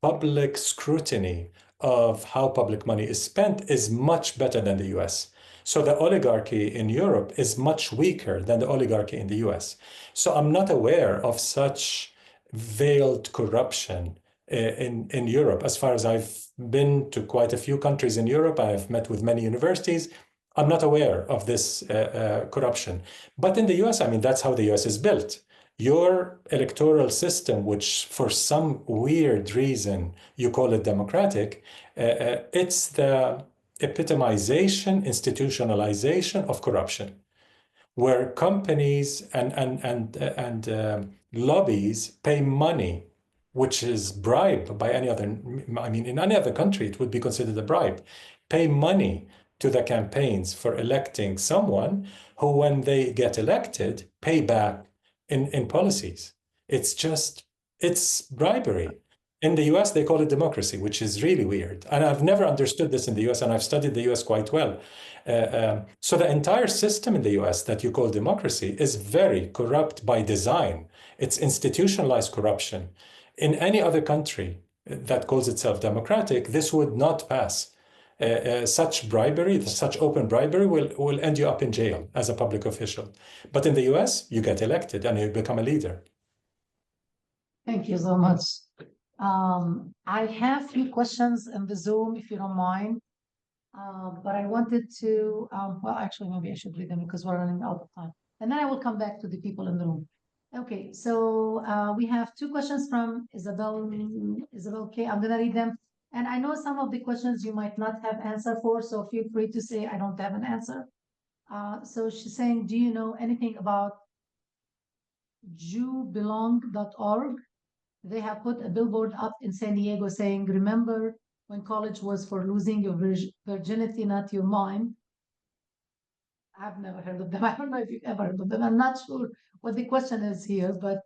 public scrutiny of how public money is spent is much better than the US. So the oligarchy in Europe is much weaker than the oligarchy in the US. So I'm not aware of such veiled corruption in Europe. As far as I've been to quite a few countries in Europe, I've met with many universities, I'm not aware of this corruption. But in the US, I mean, that's how the US is built. Your electoral system, which for some weird reason you call it democratic, it's the epitomization, institutionalization of corruption, where companies and lobbies pay money, which is bribe by any other, I mean, in any other country, it would be considered a bribe, pay money to the campaigns for electing someone who, when they get elected, pay back in policies. It's bribery. In the US, they call it democracy, which is really weird. And I've never understood this in the US, and I've studied the US quite well. So the entire system in the US that you call democracy is very corrupt by design. It's institutionalized corruption. In any other country that calls itself democratic, this would not pass. Such bribery, such open bribery will end you up in jail as a public official. But in the US, you get elected and you become a leader. Thank you so much. I have few questions in the Zoom, if you don't mind. But I wanted to, well, actually, maybe I should read them because we're running out of time. And then I will come back to the people in the room. Okay, so we have two questions from Isabel K. I'm gonna read them. And I know some of the questions you might not have answer for, so feel free to say, I don't have an answer. So she's saying, do you know anything about JewBelong.org? They have put a billboard up in San Diego saying, remember when college was for losing your virginity, not your mind. I've never heard of them. I don't know if you've ever heard of them. I'm not sure what the question is here, but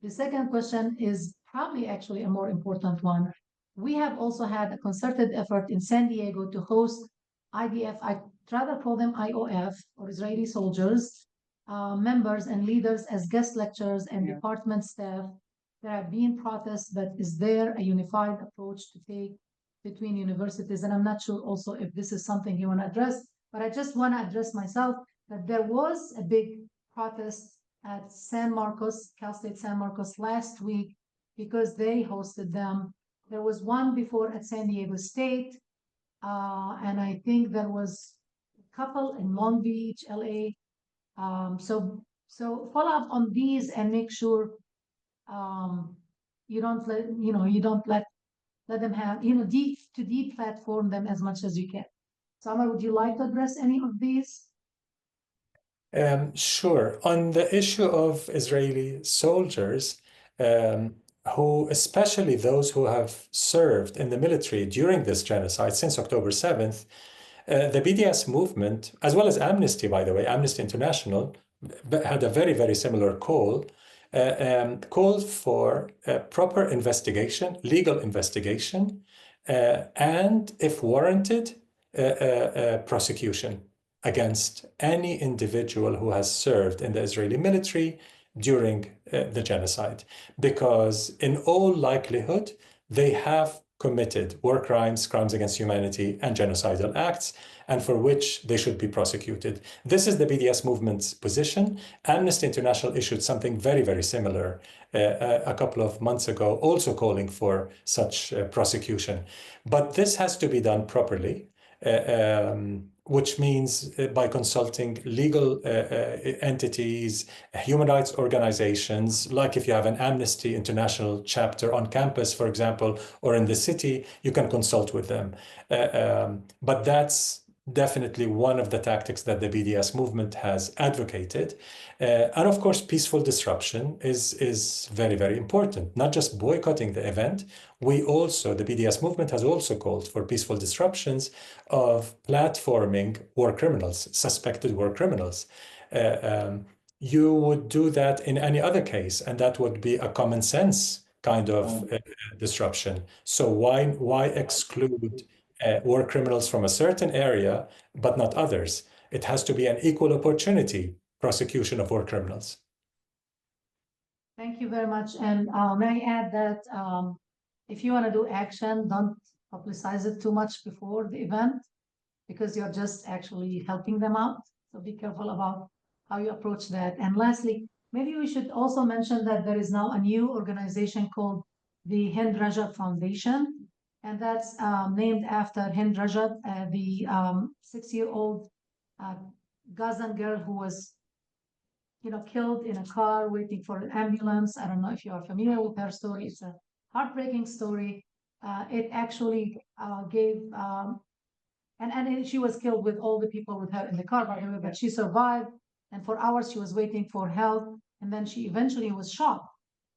the second question is probably actually a more important one. We have also had a concerted effort in San Diego to host IDF, I rather call them IOF, or Israeli soldiers, members and leaders as guest lecturers and department staff. There have been protests, but is there a unified approach to take between universities? And I'm not sure also if this is something you want to address, but I just want to address myself that there was a big protest at San Marcos, Cal State San Marcos last week because they hosted them. There was one before at San Diego State, and I think there was a couple in Long Beach, LA. So follow up on these and make sure you don't let them have, deplatform them as much as you can. So Omar, would you like to address any of these? Sure. On the issue of Israeli soldiers, who, especially those who have served in the military during this genocide since October 7th, the BDS movement, as well as Amnesty, by the way, Amnesty International, had a very, very similar call, called for a proper investigation, legal investigation, and, if warranted, prosecution against any individual who has served in the Israeli military during the genocide, because in all likelihood, they have committed war crimes, crimes against humanity, and genocidal acts, and for which they should be prosecuted. This is the BDS movement's position. Amnesty International issued something very, very similar a couple of months ago, also calling for such prosecution. But this has to be done properly, which means by consulting legal entities, human rights organizations, like if you have an Amnesty International chapter on campus, for example, or in the city, you can consult with them. But that's definitely one of the tactics that the BDS movement has advocated. And of course, peaceful disruption is very, very important, not just boycotting the event. The BDS movement has also called for peaceful disruptions of platforming war criminals, suspected war criminals. You would do that in any other case, and that would be a common sense kind of disruption. So why exclude war criminals from a certain area, but not others? It has to be an equal opportunity prosecution of war criminals. Thank you very much. And may I add that if you want to do action, don't publicize it too much before the event, because you're just actually helping them out. So be careful about how you approach that. And lastly, maybe we should also mention that there is now a new organization called the Hind Rajab Foundation, and that's named after Hind Rajab, the 6-year-old Gazan girl who was killed in a car waiting for an ambulance. I don't know if you are familiar with her story. It's a heartbreaking story. It actually gave, and she was killed with all the people with her in the car, by the way, but she survived. And for hours, she was waiting for help. And then she eventually was shot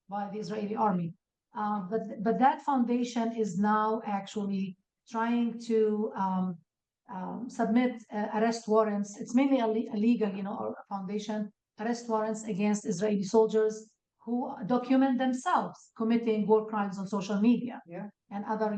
by the Israeli army. But that foundation is now actually trying to submit arrest warrants. It's mainly a legal, foundation, arrest warrants against Israeli soldiers who document themselves committing war crimes on social media and other,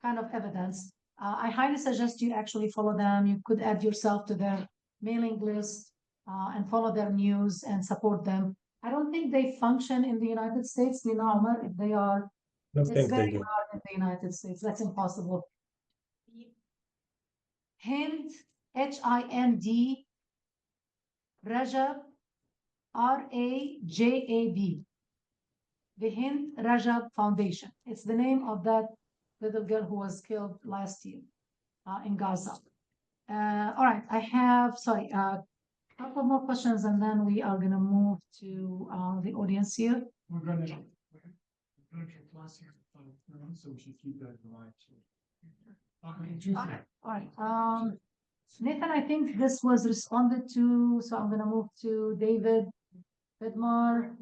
kind of evidence. I highly suggest you actually follow them. You could add yourself to their mailing list and follow their news and support them. I don't think they function in the United States. Do you know, Omar, if they are? Don't think It's they very do. hard in the United States. That's impossible. Hind, Hind, Rajab, Rajab. The Hind Rajab Foundation. It's the name of that little girl who was killed last year in Gaza. All right, I have, a couple more questions, and then we are going to move to the audience here. We're going to get class here, so we should keep that in mind. All right. Nathan, I think this was responded to, so I'm going to move to David Vidmar.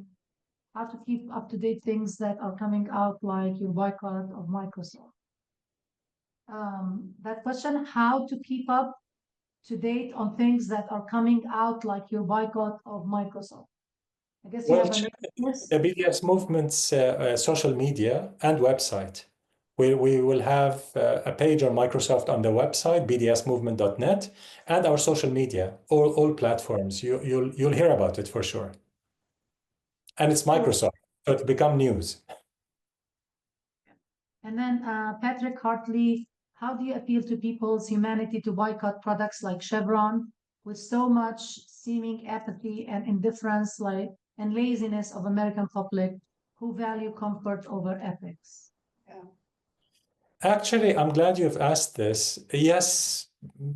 How to keep up-to-date things that are coming out, like your boycott of Microsoft. That question, how to keep up to date on things that are coming out, like your boycott of Microsoft. I guess you Well, have check yes. the BDS movement's social media and website. We will have a page on Microsoft on the website, bdsmovement.net, and our social media, all platforms. You'll hear about it for sure. And it's Microsoft, so it's become news. And then Patrick Hartley, how do you appeal to people's humanity to boycott products like Chevron with so much seeming apathy and indifference, and laziness of American public who value comfort over ethics? Actually, I'm glad you've asked this. Yes,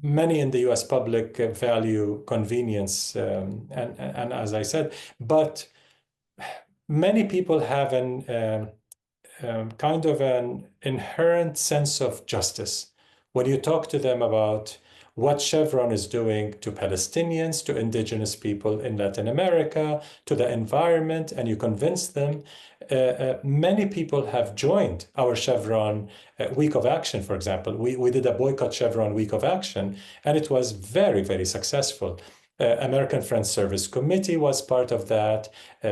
many in the US public value convenience, and as I said, but many people have kind of an inherent sense of justice. When you talk to them about what Chevron is doing to Palestinians, to indigenous people in Latin America, to the environment, and you convince them, many people have joined our Chevron Week of Action, for example. We did a Boycott Chevron Week of Action, and it was very, very successful. American Friends Service Committee was part of that.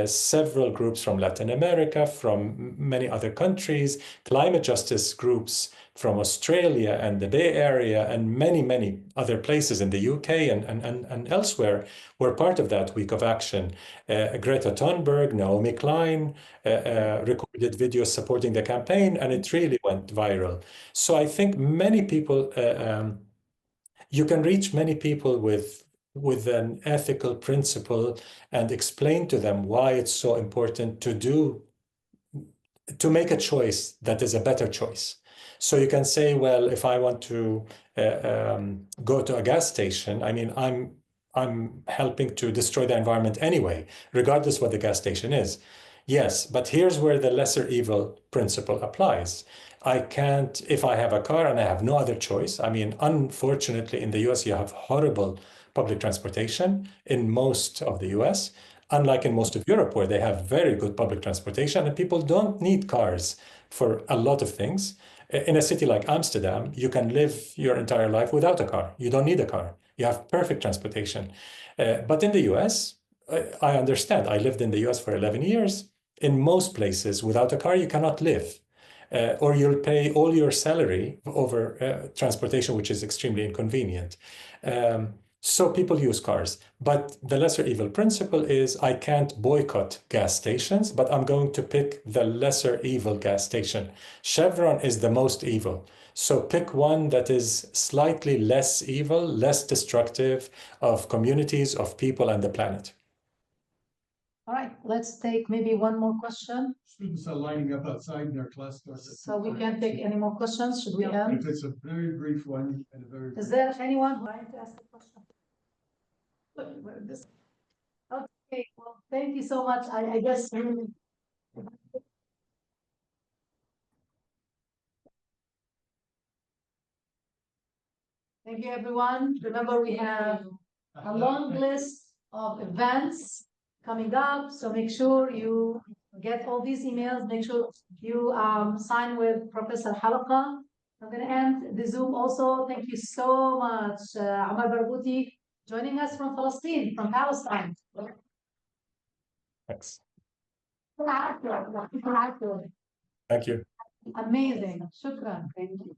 Several groups from Latin America, from many other countries, climate justice groups from Australia and the Bay Area and many, many other places in the UK and elsewhere were part of that Week of Action. Greta Thunberg, Naomi Klein recorded videos supporting the campaign, and it really went viral. So I think many people, you can reach many people with an ethical principle and explain to them why it's so important to make a choice that is a better choice. So you can say, well, if I want to go to a gas station, I mean, I'm helping to destroy the environment anyway, regardless what the gas station is. Yes, but here's where the lesser evil principle applies. I can't, if I have a car and I have no other choice. I mean, unfortunately, in the US, you have horrible public transportation in most of the US, unlike in most of Europe, where they have very good public transportation and people don't need cars for a lot of things. In a city like Amsterdam, you can live your entire life without a car. You don't need a car. You have perfect transportation. But in the US, I understand. I lived in the US for 11 years. In most places, without a car, you cannot live. Or you'll pay all your salary over transportation, which is extremely inconvenient. So people use cars. But the lesser evil principle is I can't boycott gas stations, but I'm going to pick the lesser evil gas station. Chevron is the most evil. So pick one that is slightly less evil, less destructive of communities, of people, and the planet. All right, let's take maybe one more question. Students are lining up outside in our class starts at So we can't take any more questions. Should we end? If it's a very brief one and a very. Is there anyone who wants to ask a question? Okay, well, thank you so much. I guess. Thank you, everyone. Remember, we have a long list of events coming up, so make sure you get all these emails. Make sure you sign with Professor Halaqa. I'm going to end the Zoom also. Thank you so much, Omar Barghouti, joining us from Palestine, from Palestine. Thanks. Thank Thank you. Amazing. Shukran. Thank you.